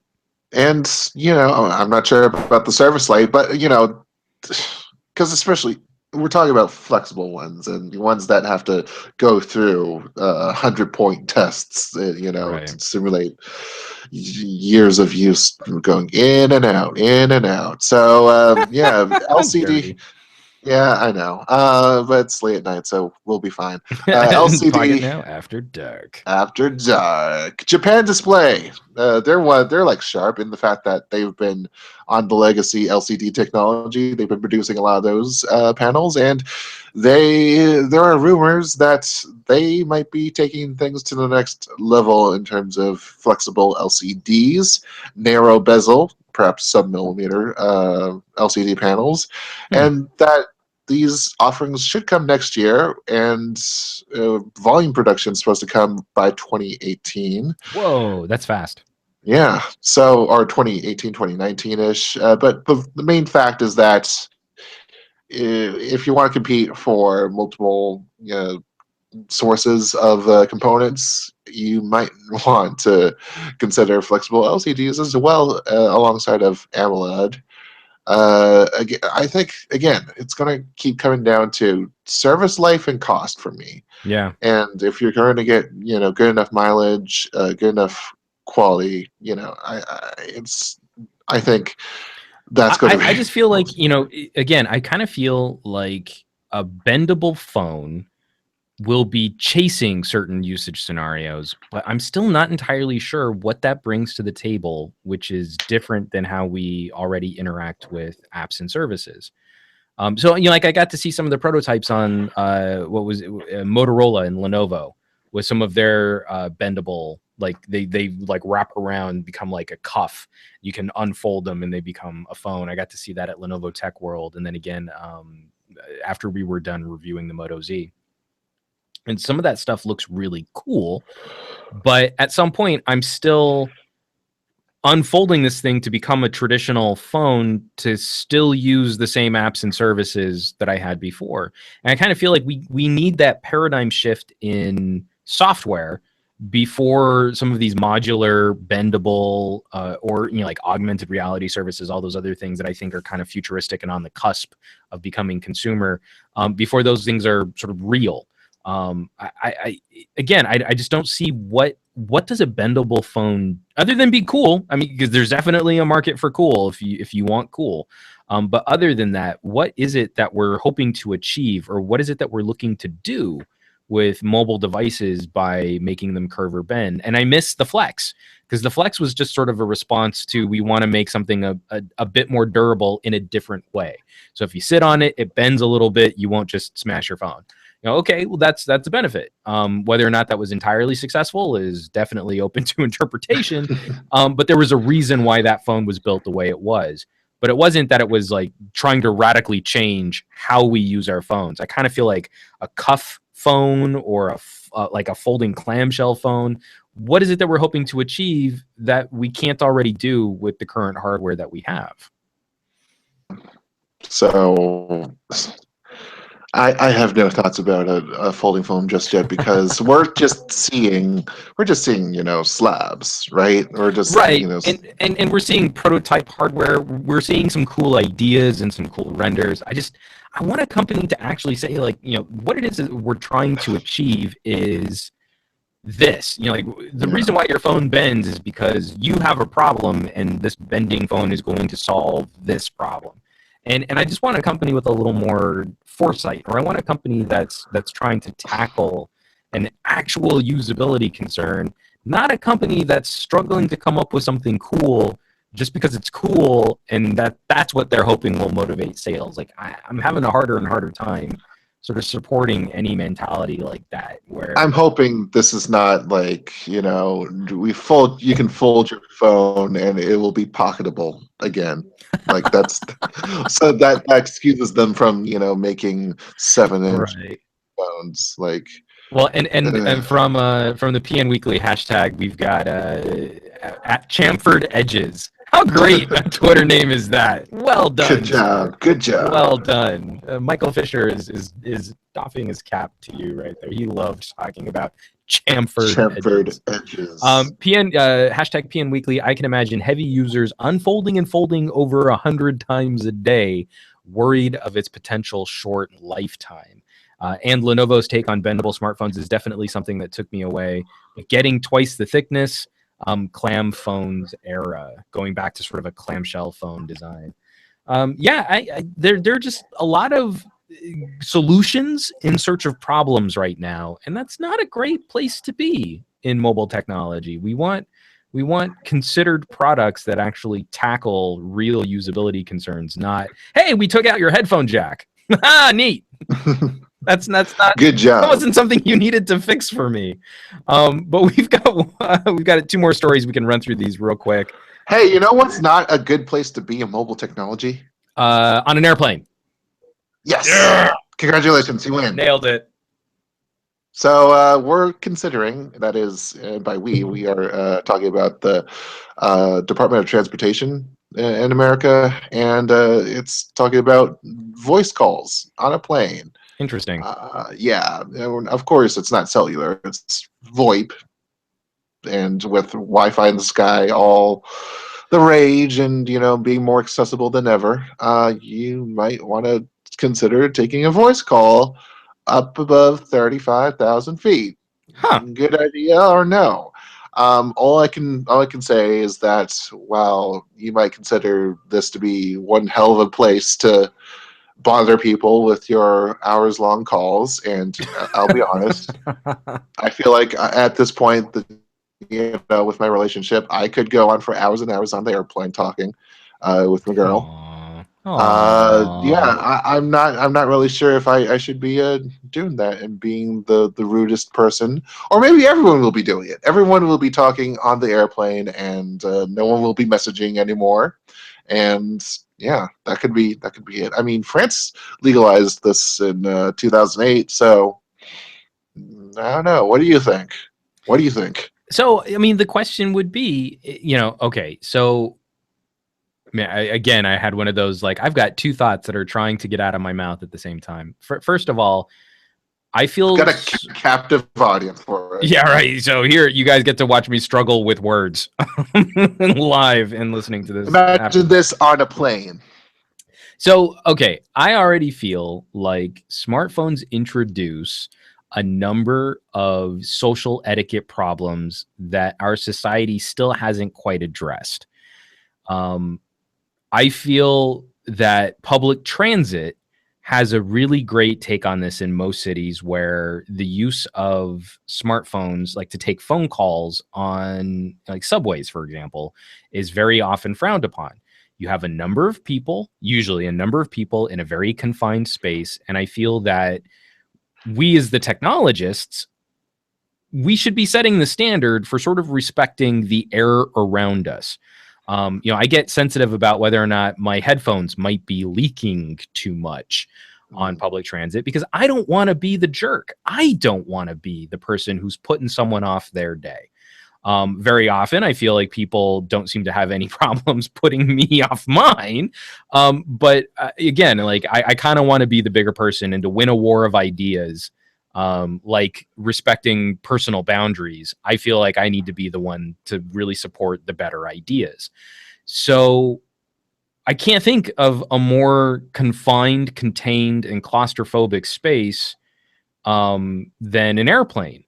Speaker 2: And, I'm not sure about the service light, but, because especially we're talking about flexible ones and ones that have to go through 100-point tests, to simulate years of use going in and out, in and out. So, yeah, LCD. Yeah, I know. But it's late at night, so we'll be fine. LCD
Speaker 1: Pocketnow After Dark.
Speaker 2: After Dark. Japan Display. They're like sharp in the fact that they've been on the legacy LCD technology. They've been producing a lot of those panels, and there are rumors that they might be taking things to the next level in terms of flexible LCDs, narrow bezel, perhaps sub-millimeter LCD panels, and that these offerings should come next year, and volume production is supposed to come by 2018.
Speaker 1: Whoa, that's fast.
Speaker 2: Yeah, so, or 2018, 2019-ish. But the main fact is that if you want to compete for multiple sources of components, you might want to consider flexible LCDs as well, alongside of AMOLED. I think again, it's going to keep coming down to service life and cost for me.
Speaker 1: Yeah.
Speaker 2: And if you're going to get good enough mileage, good enough quality, I think that's going to be.
Speaker 1: I just feel like, again, I kind of feel like a bendable phone will be chasing certain usage scenarios, but I'm still not entirely sure what that brings to the table, which is different than how we already interact with apps and services. So, like I got to see some of the prototypes on Motorola and Lenovo with some of their bendable, like they like wrap around, become like a cuff. You can unfold them and they become a phone. I got to see that at Lenovo Tech World, and then again after we were done reviewing the Moto Z. And some of that stuff looks really cool, but at some point I'm still unfolding this thing to become a traditional phone to still use the same apps and services that I had before. And I kind of feel like we need that paradigm shift in software before some of these modular, bendable, or like augmented reality services, all those other things that I think are kind of futuristic and on the cusp of becoming consumer, before those things are sort of real. I just don't see what does a bendable phone other than be cool. I mean, because there's definitely a market for cool if you want cool. But other than that, what is it that we're hoping to achieve, or what is it that we're looking to do with mobile devices by making them curve or bend? And I miss the Flex, because the Flex was just sort of a response to, we want to make something a bit more durable in a different way. So if you sit on it, it bends a little bit, you won't just smash your phone. Okay, well, that's a benefit. Whether or not that was entirely successful is definitely open to interpretation. But there was a reason why that phone was built the way it was. But it wasn't that it was like trying to radically change how we use our phones. I kind of feel like a cuff phone or like a folding clamshell phone. What is it that we're hoping to achieve that we can't already do with the current hardware that we have?
Speaker 2: So I have no thoughts about a folding phone just yet, because we're just seeing slabs, right? We're just
Speaker 1: right, and we're seeing prototype hardware. We're seeing some cool ideas and some cool renders. I want a company to actually say, like, what it is that we're trying to achieve is this. Like, the reason why your phone bends is because you have a problem, and this bending phone is going to solve this problem. And I just want a company with a little more foresight, or I want a company that's trying to tackle an actual usability concern, not a company that's struggling to come up with something cool just because it's cool, and that's what they're hoping will motivate sales. Like, I'm having a harder and harder time sort of supporting any mentality like that, where
Speaker 2: I'm hoping this is not like, you can fold your phone and it will be pocketable again. Like, that's so that excuses them from, making 7-inch
Speaker 1: right.
Speaker 2: phones. Like,
Speaker 1: Well, and from the PN Weekly hashtag, we've got at Chamfered Edges. How great a Twitter name is that? Well done.
Speaker 2: Good job.
Speaker 1: Well done. Michael Fisher is doffing his cap to you right there. He loved talking about chamfered edges. Hashtag PN Weekly. I can imagine heavy users unfolding and folding over 100 times a day, worried of its potential short lifetime. And Lenovo's take on bendable smartphones is definitely something that took me away. But getting twice the thickness, clam phones era, going back to sort of a clamshell phone design. There are just a lot of solutions in search of problems right now, and that's not a great place to be in mobile technology. We want considered products that actually tackle real usability concerns, not, hey, we took out your headphone jack. Neat. That's not
Speaker 2: good job.
Speaker 1: That wasn't something you needed to fix for me. But we've got 2 more stories. We can run through these real quick.
Speaker 2: Hey, you know what's not a good place to be in mobile technology?
Speaker 1: On an airplane.
Speaker 2: Yes. Yeah! Congratulations, you win.
Speaker 1: Nailed it.
Speaker 2: So we're considering, that is, by we are talking about the Department of Transportation in America, and it's talking about voice calls on a plane.
Speaker 1: Interesting.
Speaker 2: Yeah, of course it's not cellular, it's VoIP, and with Wi-Fi in the sky, all the rage and being more accessible than ever, you might want to consider taking a voice call up above 35,000 feet.
Speaker 1: Huh.
Speaker 2: Good idea or no? All I can say is that while you might consider this to be one hell of a place to bother people with your hours long calls, and I'll be honest, I feel like at this point, with my relationship, I could go on for hours and hours on the airplane talking with my girl.
Speaker 1: Aw.
Speaker 2: Yeah,
Speaker 1: Aw.
Speaker 2: I'm not really sure if I should be doing that and being the rudest person, or maybe everyone will be doing it. Everyone will be talking on the airplane, and no one will be messaging anymore. And yeah, that could be it. I mean, France legalized this in 2008, so I don't know. What do you think? What do you think?
Speaker 1: So, I mean, the question would be, okay, so man, again, I had one of those, like, I've got two thoughts that are trying to get out of my mouth at the same time. First of all, I feel
Speaker 2: Got a captive audience for it.
Speaker 1: yeah, right. So here, you guys get to watch me struggle with words live and listening to this
Speaker 2: Imagine this on a plane.
Speaker 1: So, okay, I already feel like smartphones introduce a number of social etiquette problems that our society still hasn't quite addressed. Um, I feel that public transit has a really great take on this in most cities, where the use of smartphones, like to take phone calls on like subways, for example, is very often frowned upon. You have a number of people, usually a number of people in a very confined space. And I feel that we as the technologists, we should be setting the standard for sort of respecting the air around us. I get sensitive about whether or not my headphones might be leaking too much on public transit, because I don't want to be the jerk. I don't want to be the person who's putting someone off their day. Very often, I feel like people don't seem to have any problems putting me off mine. But again, like I kind of want to be the bigger person and to win a war of ideas, like respecting personal boundaries. I feel like I need to be the one to really support the better ideas. So I can't think of a more confined, contained, and claustrophobic space than an airplane.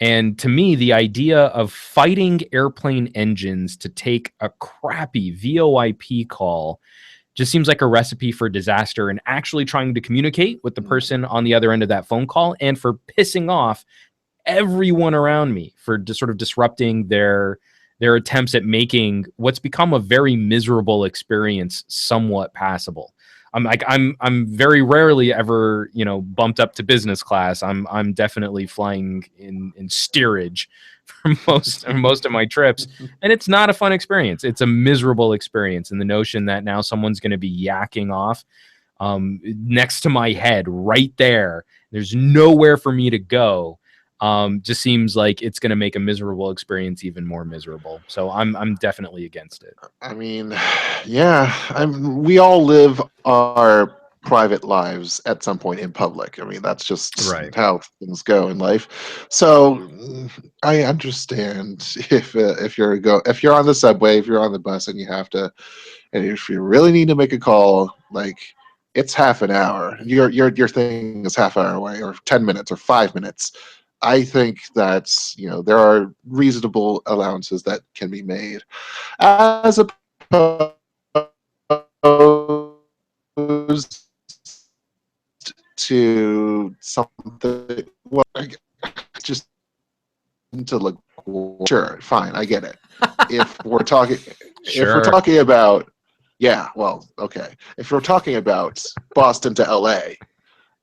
Speaker 1: And to me, the idea of fighting airplane engines to take a crappy VoIP call just seems like a recipe for disaster, and actually trying to communicate with the person on the other end of that phone call, and for pissing off everyone around me, for just sort of disrupting their attempts at making what's become a very miserable experience somewhat passable. I'm very rarely ever, bumped up to business class. I'm definitely flying in steerage for most of my trips, and it's not a fun experience. It's a miserable experience. And the notion that now someone's going to be yakking off next to my head right there, there's nowhere for me to go, just seems like it's going to make a miserable experience even more miserable. So I'm definitely against it.
Speaker 2: I mean, yeah, we all live our private lives at some point in public. I mean, that's just
Speaker 1: Right.
Speaker 2: how things go in life. So I understand if you're on the subway, if you're on the bus, and and if you really need to make a call, like it's half an hour. Your thing is half hour away, or 10 minutes, or 5 minutes. I think that's there are reasonable allowances that can be made, as opposed to something. Well, just to look. Sure, fine, I get it. If we're talking, if we're
Speaker 1: Sure.
Speaker 2: talking about, yeah, well, okay. If we're talking about Boston to LA,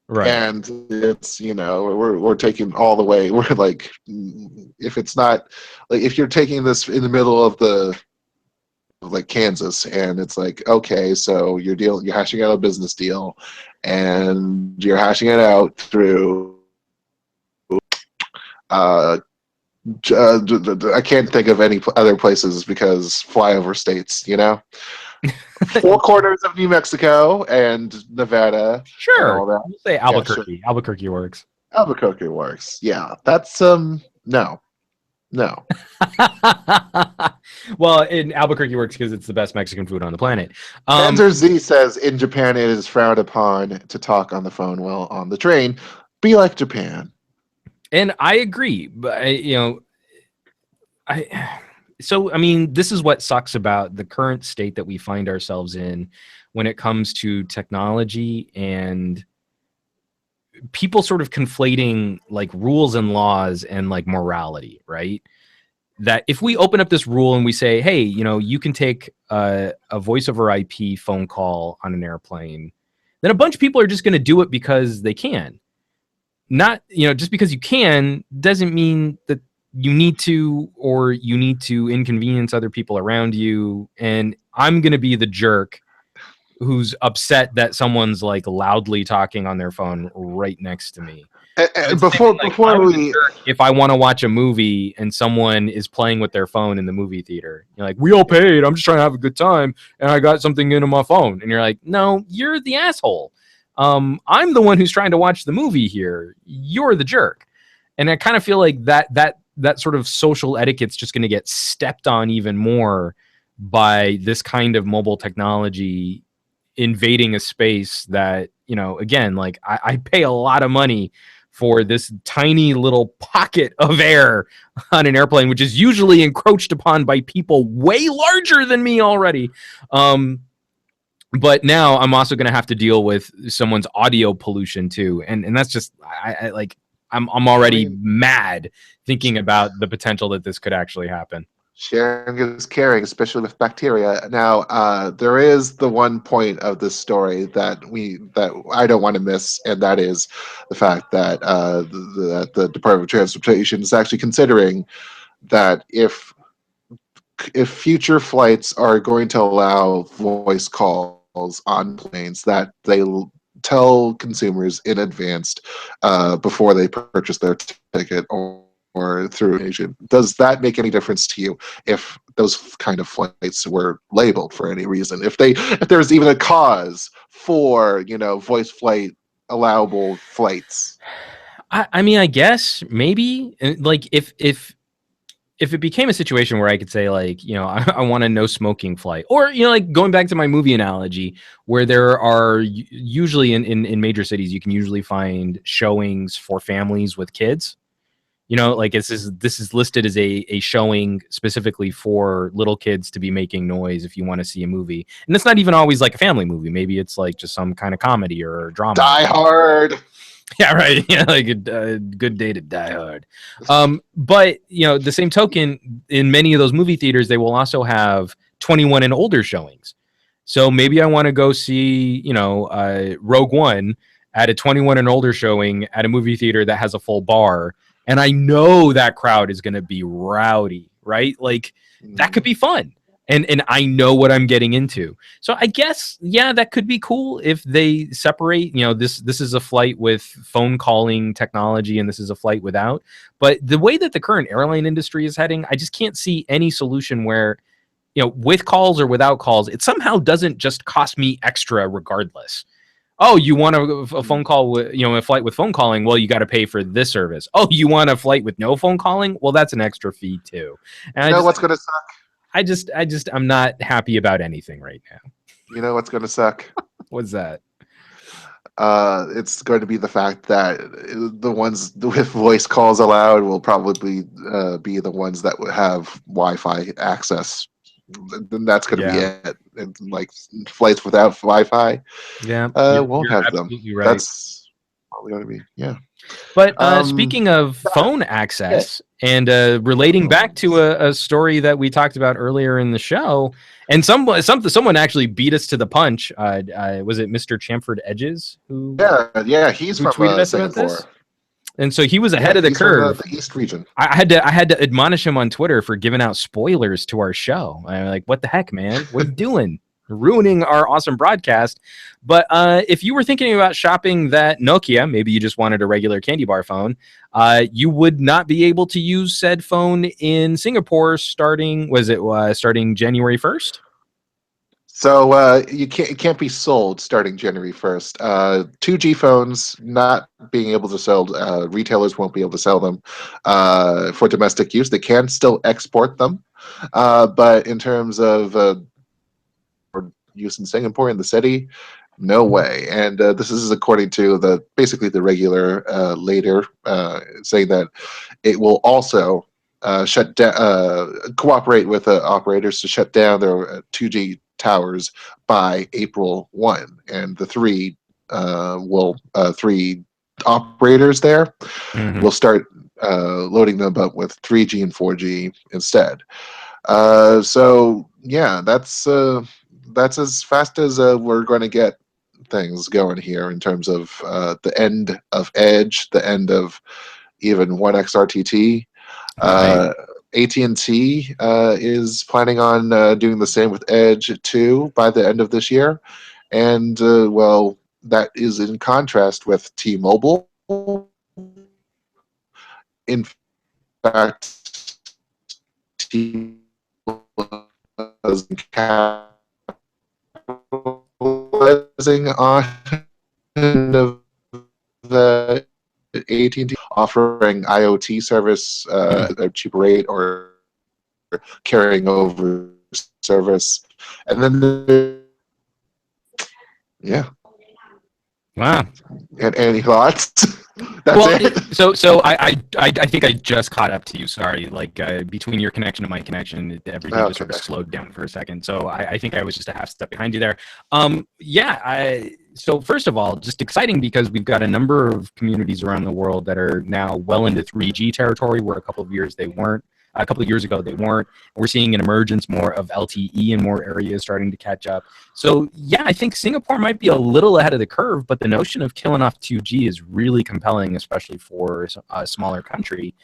Speaker 1: Right.
Speaker 2: and it's we're taking all the way. We're like, if it's not like, if you're taking this in the middle of like Kansas, and it's like, okay, so you're hashing out a business deal, and you're hashing it out through I can't think of any other places, because flyover states, four corners of New Mexico and Nevada.
Speaker 1: Sure.
Speaker 2: And all that.
Speaker 1: We'll say Albuquerque.
Speaker 2: Yeah, sure.
Speaker 1: Albuquerque works.
Speaker 2: Albuquerque works. Yeah, that's no.
Speaker 1: Well, in Albuquerque works because it's the best Mexican food on the planet.
Speaker 2: Panzer Z says in Japan it is frowned upon to talk on the phone while on the train. Be like Japan.
Speaker 1: And I agree, but so I mean, this is what sucks about the current state that we find ourselves in when it comes to technology and people sort of conflating like rules and laws and like morality, right? That if we open up this rule and we say, hey, you can take a voice over IP phone call on an airplane, then a bunch of people are just going to do it because they can. Not, just because you can doesn't mean that you need to, or you need to inconvenience other people around you. And I'm going to be the jerk who's upset that someone's like loudly talking on their phone right next to me.
Speaker 2: Before we,
Speaker 1: if I want to watch a movie and someone is playing with their phone in the movie theater, you're like, we all paid. I'm just trying to have a good time, and I got something into my phone. And you're like, no, you're the asshole. I'm the one who's trying to watch the movie here. You're the jerk. And I kind of feel like that sort of social etiquette's just going to get stepped on even more by this kind of mobile technology invading a space that, again, like I pay a lot of money for this tiny little pocket of air on an airplane, which is usually encroached upon by people way larger than me already. But now I'm also going to have to deal with someone's audio pollution too. And that's just, I'm already mad thinking about the potential that this could actually happen.
Speaker 2: Sharing is caring, especially with bacteria. Now, there is the one point of this story that I don't want to miss, and that is the fact that the Department of Transportation is actually considering that if future flights are going to allow voice calls on planes, that they tell consumers in advance before they purchase their ticket or through an agent. Does that make any difference to you if those kind of flights were labeled for any reason? If there's even a cause for, voice flight allowable flights?
Speaker 1: I mean, I guess maybe, like if it became a situation where I could say, like, I want a no smoking flight, or, like going back to my movie analogy, where there are usually in major cities, you can usually find showings for families with kids. Like this is listed as a showing specifically for little kids to be making noise if you want to see a movie. And it's not even always like a family movie. Maybe it's like just some kind of comedy or drama.
Speaker 2: Die Hard.
Speaker 1: Yeah, right. Yeah, like a good day to die hard. But, the same token, in many of those movie theaters, they will also have 21 and older showings. So maybe I want to go see, Rogue One at a 21 and older showing at a movie theater that has a full bar. And I know that crowd is going to be rowdy, right? Like that could be fun. And I know what I'm getting into. So I guess, yeah, that could be cool if they separate, this is a flight with phone calling technology and this is a flight without. But the way that the current airline industry is heading, I just can't see any solution where, with calls or without calls, it somehow doesn't just cost me extra regardless. Oh, you want a phone call with, a flight with phone calling? Well, you got to pay for this service. Oh, you want a flight with no phone calling? Well, that's an extra fee too. And
Speaker 2: what's going to suck?
Speaker 1: I'm not happy about anything right now.
Speaker 2: You know what's going to suck?
Speaker 1: What's that?
Speaker 2: It's going to be the fact that the ones with voice calls allowed will probably be the ones that would have Wi-Fi access. Then that's going to be it. And like flights without Wi-Fi, won't have them.
Speaker 1: Right.
Speaker 2: That's probably going to be, yeah.
Speaker 1: But speaking of phone access and relating back to a story that we talked about earlier in the show, and someone actually beat us to the punch. Was it Mr. Chamford Edges who?
Speaker 2: Yeah, he's
Speaker 1: who
Speaker 2: from
Speaker 1: tweeted us about this. And so he was ahead of the curve.
Speaker 2: From the East region.
Speaker 1: I had to admonish him on Twitter for giving out spoilers to our show. I'm like, what the heck, man? What are you doing? Ruining our awesome broadcast. But if you were thinking about shopping that Nokia, maybe you just wanted a regular candy bar phone, you would not be able to use said phone in Singapore starting January 1st?
Speaker 2: So it can't be sold starting January 1st. 2G phones not being able to sell. Retailers won't be able to sell them for domestic use. They can still export them, but in terms of for use in Singapore in the city, no way. And this is according to basically the regular later saying that it will also cooperate with operators to shut down their 2G towers by April 1. And the three operators there
Speaker 1: Mhm.
Speaker 2: will start loading them up with 3G and 4G instead. So yeah, that's as fast as we're going to get things going here in terms of the end of Edge, the end of even 1XRTT.
Speaker 1: Right.
Speaker 2: AT&T is planning on doing the same with Edge 2 by the end of this year. And, well, that is in contrast with T-Mobile. In fact, T-Mobile is capitalizing on the AT&T offering IoT service
Speaker 1: Mm.
Speaker 2: at a cheaper rate or carrying over service. And then, yeah.
Speaker 1: Wow.
Speaker 2: And any thoughts? That's
Speaker 1: Well,
Speaker 2: it.
Speaker 1: I think I just caught up to you. Sorry, like between your connection and my connection, everything just sort of
Speaker 2: Okay.
Speaker 1: slowed down for a second. So I think I was just a half step behind you there. Yeah. So first of all, just exciting because we've got a number of communities around the world that are now well into 3G territory, where a couple of years they weren't. A couple of years ago they weren't. We're seeing an emergence more of LTE in more areas starting to catch up. So yeah, I think Singapore might be a little ahead of the curve, but the notion of killing off 2G is really compelling, especially for a smaller country.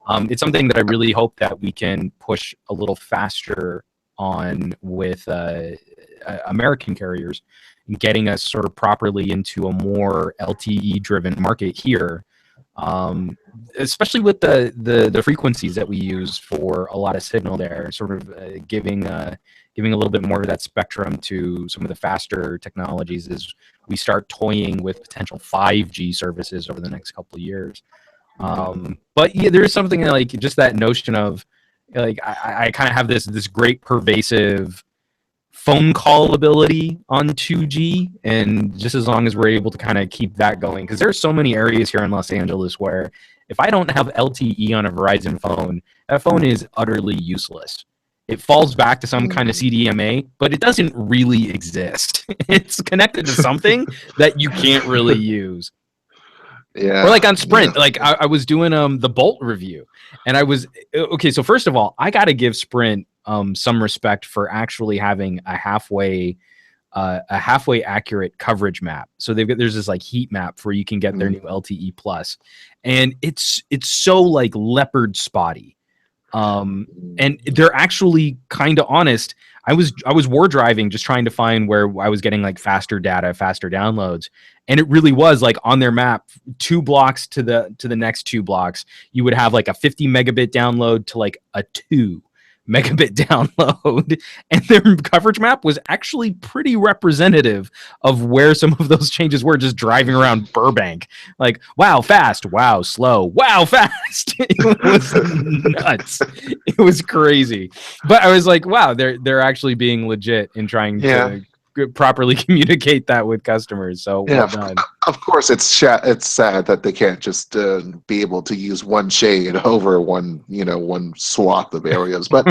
Speaker 1: It's something that I really hope that we can push a little faster on with American carriers, getting us sort of properly into a more LTE-driven market here. Especially with the frequencies that we use for a lot of signal there, sort of giving a little bit more of that spectrum to some of the faster technologies as we start toying with potential 5G services over the next couple of years. But yeah, there is something like just that notion of like I kind of have this great pervasive phone call ability on 2G, and just as long as we're able to kind of keep that going, because there are so many areas here in Los Angeles where if I don't have LTE on a Verizon phone, that phone is utterly useless. It falls back to some kind of CDMA, but it doesn't really exist. It's connected to something that you can't really use. Or like
Speaker 2: Yeah,
Speaker 1: on
Speaker 2: yeah.
Speaker 1: Sprint, like I was doing the Bolt review, and I was okay. So first of all, I got to give Sprint some respect for actually having a halfway accurate coverage map. So there's this like heat map where you can get their new LTE plus, and it's so like leopard spotty. And they're actually kind of honest. I was war driving, just trying to find where I was getting like faster data, faster downloads, and it really was like on their map, 2 blocks to the next 2 blocks, you would have like a 50 megabit download to like a 2 megabit download, and their coverage map was actually pretty representative of where some of those changes were. Just driving around Burbank, like wow fast, wow slow, wow fast. It was nuts. It was crazy, but I was like, wow, they're actually being legit in trying
Speaker 2: Yeah.
Speaker 1: to properly communicate that with customers. So
Speaker 2: Yeah,
Speaker 1: well done.
Speaker 2: of course, it's sad that they can't just be able to use one shade over one swath of areas. But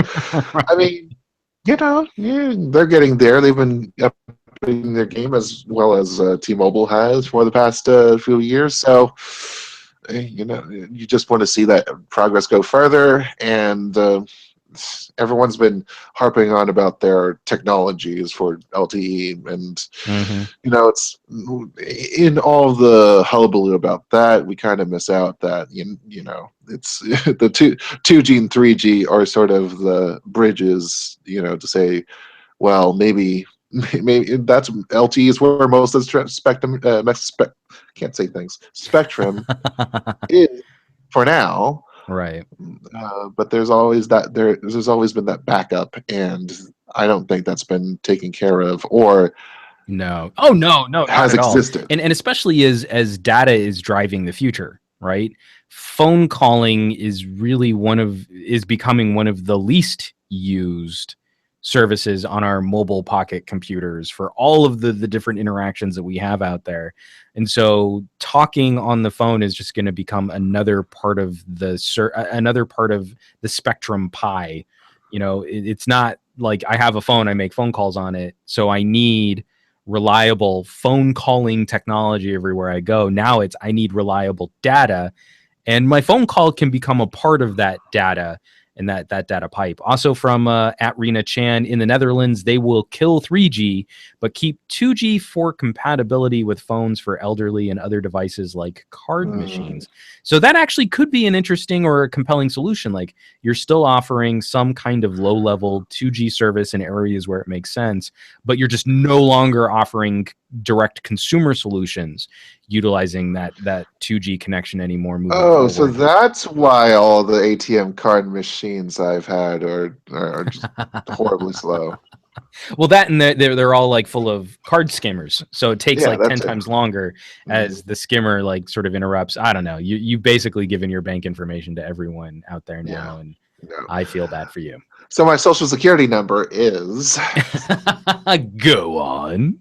Speaker 2: I mean, yeah, they're getting there. They've been upping their game as well as T-Mobile has for the past few years. So, you just want to see that progress go further. And everyone's been harping on about their technologies for LTE, and
Speaker 1: Mm-hmm.
Speaker 2: it's in all the hullabaloo about that, we kind of miss out that it's the 2G and 3G are sort of the bridges, to say, well, maybe that's LTE is where most of the spectrum can't say things spectrum is for now.
Speaker 1: Right.
Speaker 2: But there's always been that backup, and I don't think that's been taken care of or
Speaker 1: No. Oh no, not
Speaker 2: has
Speaker 1: at all.
Speaker 2: existed.
Speaker 1: And especially as data is driving the future, right? Phone calling is becoming one of the least used services on our mobile pocket computers for all of the different interactions that we have out there. And so talking on the phone is just going to become another part of the spectrum pie. It's not like I have a phone, I make phone calls on it, so I need reliable phone calling technology everywhere I go. Now I need reliable data, and my phone call can become a part of that data and that data pipe. Also from at Rena Chan in the Netherlands, they will kill 3G, but keep 2G for compatibility with phones for elderly and other devices like card machines. So that actually could be an interesting or a compelling solution. Like, you're still offering some kind of low-level 2G service in areas where it makes sense, but you're just no longer offering direct consumer solutions utilizing that 2G connection anymore moving forward.
Speaker 2: So that's why all the ATM card machines I've had are just horribly slow.
Speaker 1: Well, that and they're all like full of card skimmers, so it takes like 10 times longer as the skimmer like sort of interrupts. I don't know. You've basically given your bank information to everyone out there now, and I feel bad for you.
Speaker 2: So my social security number is
Speaker 1: go on.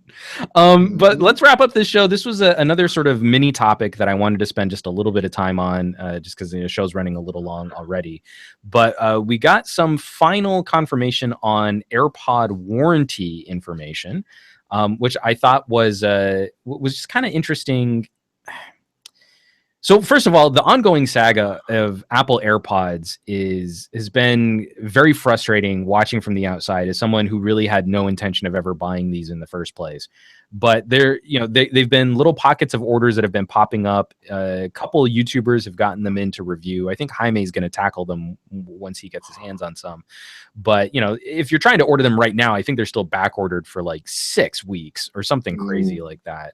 Speaker 1: But let's wrap up this show. This was another sort of mini topic that I wanted to spend just a little bit of time on, just because the show's running a little long already. But we got some final confirmation on AirPod warranty information, which I thought was just kind of interesting. So first of all, the ongoing saga of Apple AirPods has been very frustrating watching from the outside as someone who really had no intention of ever buying these in the first place. But they've been little pockets of orders that have been popping up. A couple of YouTubers have gotten them into review. I think Jaime is going to tackle them once he gets his hands on some. But if you're trying to order them right now, I think they're still back ordered for like 6 weeks or something crazy like that.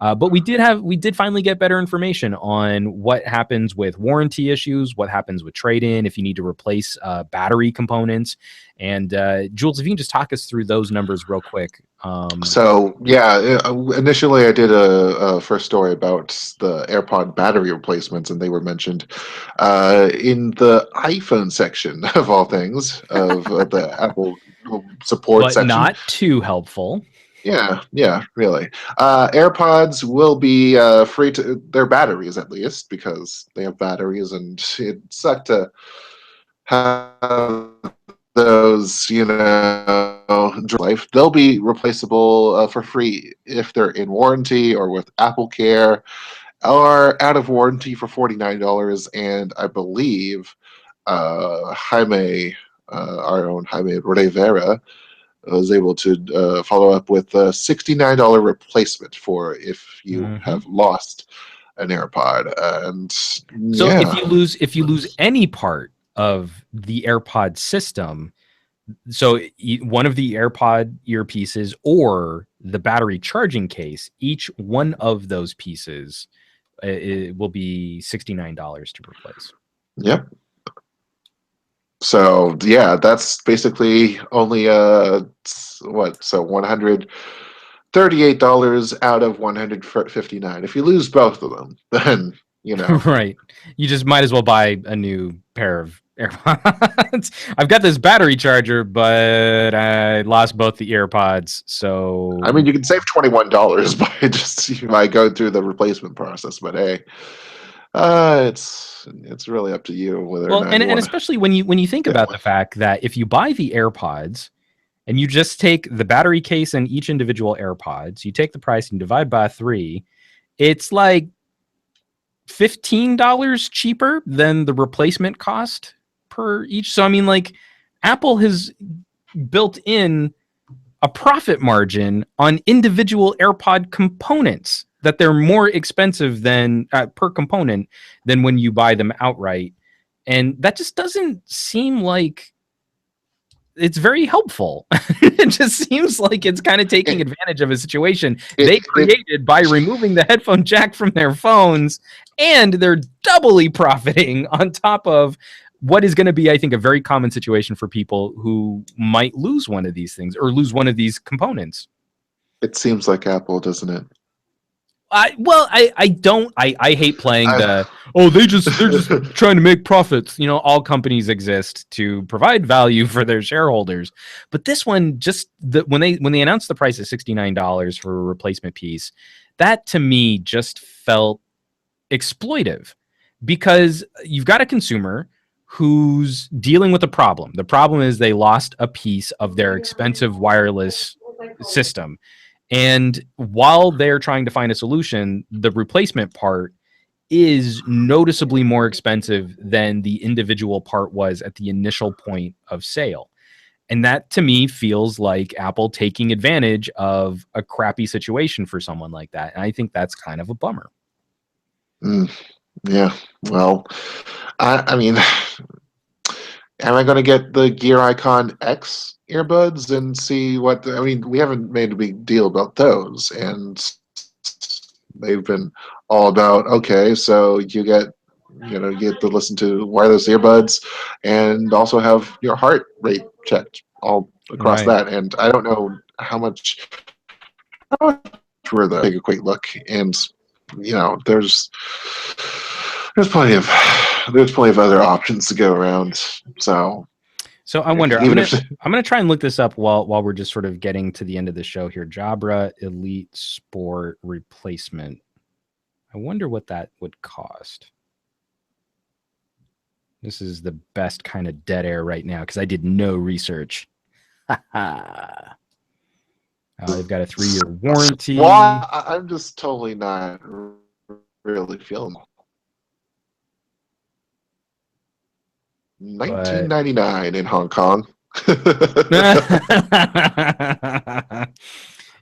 Speaker 1: But we did finally get better information on what happens with warranty issues, what happens with trade-in, if you need to replace battery components. And Jules, if you can just talk us through those numbers real quick.
Speaker 2: Initially I did a first story about the AirPod battery replacements, and they were mentioned in the iPhone section of all things of the Apple support section.
Speaker 1: But not too helpful.
Speaker 2: Yeah, really. AirPods will be free to their batteries, at least, because they have batteries, and it sucked to have those, life. They'll be replaceable for free if they're in warranty or with Apple Care, or out of warranty for $49. And I believe Jaime, our own Jaime Rivera, was able to follow up with a $69 replacement for if you have lost an AirPod. And
Speaker 1: so if you lose any part of the AirPod system, so one of the AirPod earpieces or the battery charging case, each one of those pieces, it will be $69 to replace.
Speaker 2: Yep. So that's basically only $138 out of $159. If you lose both of them, then
Speaker 1: right. You just might as well buy a new pair of AirPods. I've got this battery charger, but I lost both the AirPods. So
Speaker 2: I mean, you can save $21 by going through the replacement process. But hey, it's really up to you whether or not
Speaker 1: and especially when you think about the fact that if you buy the AirPods and you just take the battery case and each individual AirPods, you take the price and divide by 3, it's like $15 cheaper than the replacement cost per each. So I mean, like, Apple has built in a profit margin on individual AirPod components that they're more expensive than per component than when you buy them outright. And that just doesn't seem like it's very helpful. It just seems like it's kind of taking advantage of a situation they created by removing the headphone jack from their phones, and they're doubly profiting on top of what is going to be, I think, a very common situation for people who might lose one of these things or lose one of these components.
Speaker 2: It seems like Apple, doesn't it?
Speaker 1: I hate playing they're just trying to make profits. All companies exist to provide value for their shareholders. But this one, when they announced the price of $69 for a replacement piece, that to me just felt exploitive, because you've got a consumer who's dealing with a problem. The problem is they lost a piece of their expensive wireless system. And while they're trying to find a solution, the replacement part is noticeably more expensive than the individual part was at the initial point of sale. And that to me feels like Apple taking advantage of a crappy situation for someone like that. And I think that's kind of a bummer.
Speaker 2: Yeah. Well, I mean, am I going to get the Gear Icon X earbuds and see what? I mean, we haven't made a big deal about those, and they've been all about, okay, so you get to listen to wireless earbuds and also have your heart rate checked all across that. And I don't know how much take a quick look, and there's plenty of other options to go around. So
Speaker 1: I wonder. I'm gonna try and look this up while we're just sort of getting to the end of the show here. Jabra Elite Sport replacement. I wonder what that would cost. This is the best kind of dead air right now because I did no research. They've got a 3-year warranty.
Speaker 2: Well, I'm just totally not really feeling $19.99 in Hong Kong.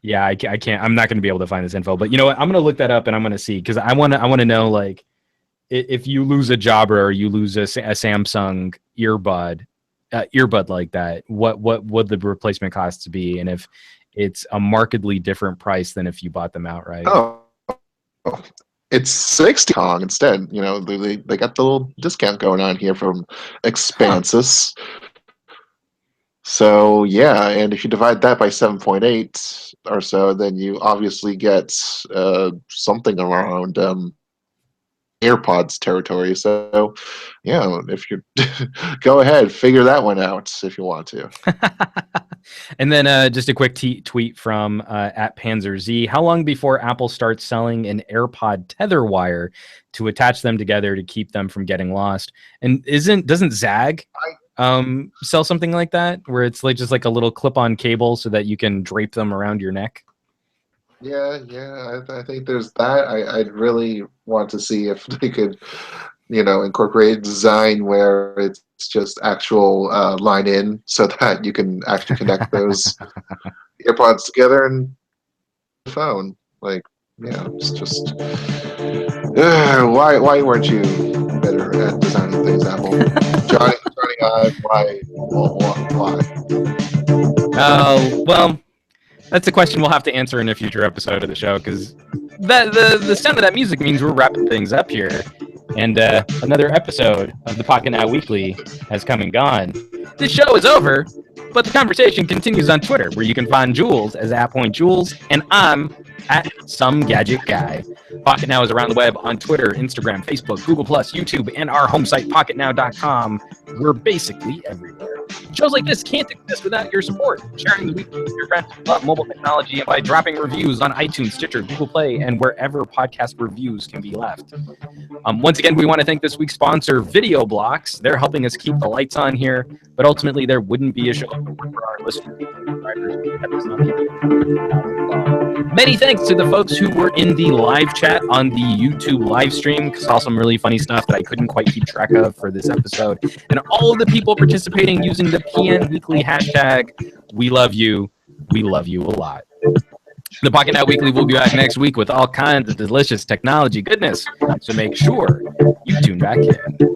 Speaker 1: Yeah, I can't. I'm not going to be able to find this info. But you know what? I'm going to look that up and I'm going to see, because I want to know, like, if you lose a Jabra or you lose a Samsung earbud like that, what would the replacement costs be, and if it's a markedly different price than if you bought them outright.
Speaker 2: Oh, it's 60 Kong instead. They got the little discount going on here from Expansus. So yeah, and if you divide that by 7.8 or so, then you obviously get something around AirPods territory. So yeah, if you go ahead, figure that one out if you want to.
Speaker 1: And then just a quick tweet from at Panzer Z. How long before Apple starts selling an AirPod tether wire to attach them together to keep them from getting lost? And doesn't Zag sell something like that, where it's like just like a little clip-on cable so that you can drape them around your neck?
Speaker 2: Yeah, I think there's that. I'd really want to see if they could, incorporate design where it's just actual line in, so that you can actually connect those AirPods together and the phone. Like, it's just why weren't you better at designing things, Apple? Johnny Ive, why?
Speaker 1: Oh, well, that's a question we'll have to answer in a future episode of the show, because the sound of that music means we're wrapping things up here. And another episode of the Pocketnow Weekly has come and gone. This show is over, but the conversation continues on Twitter, where you can find Jules as @PointJules, and I'm at SomeGadgetGuy. Pocketnow is around the web on Twitter, Instagram, Facebook, Google+, YouTube, and our home site, pocketnow.com. We're basically everywhere. Shows like this can't exist without your support. Sharing the weekly with your friends who love mobile technology, and by dropping reviews on iTunes, Stitcher, Google Play, and wherever podcast reviews can be left. Once again, we want to thank this week's sponsor, VideoBlocks. They're helping us keep the lights on here, but ultimately there wouldn't be a show for our listeners. Many thanks to the folks who were in the live chat on the YouTube live stream. Saw some really funny stuff that I couldn't quite keep track of for this episode. And all of the people participating using the PN Weekly hashtag. We love you. We love you a lot. The Pocketnow Weekly will be back next week with all kinds of delicious technology goodness. So make sure you tune back in.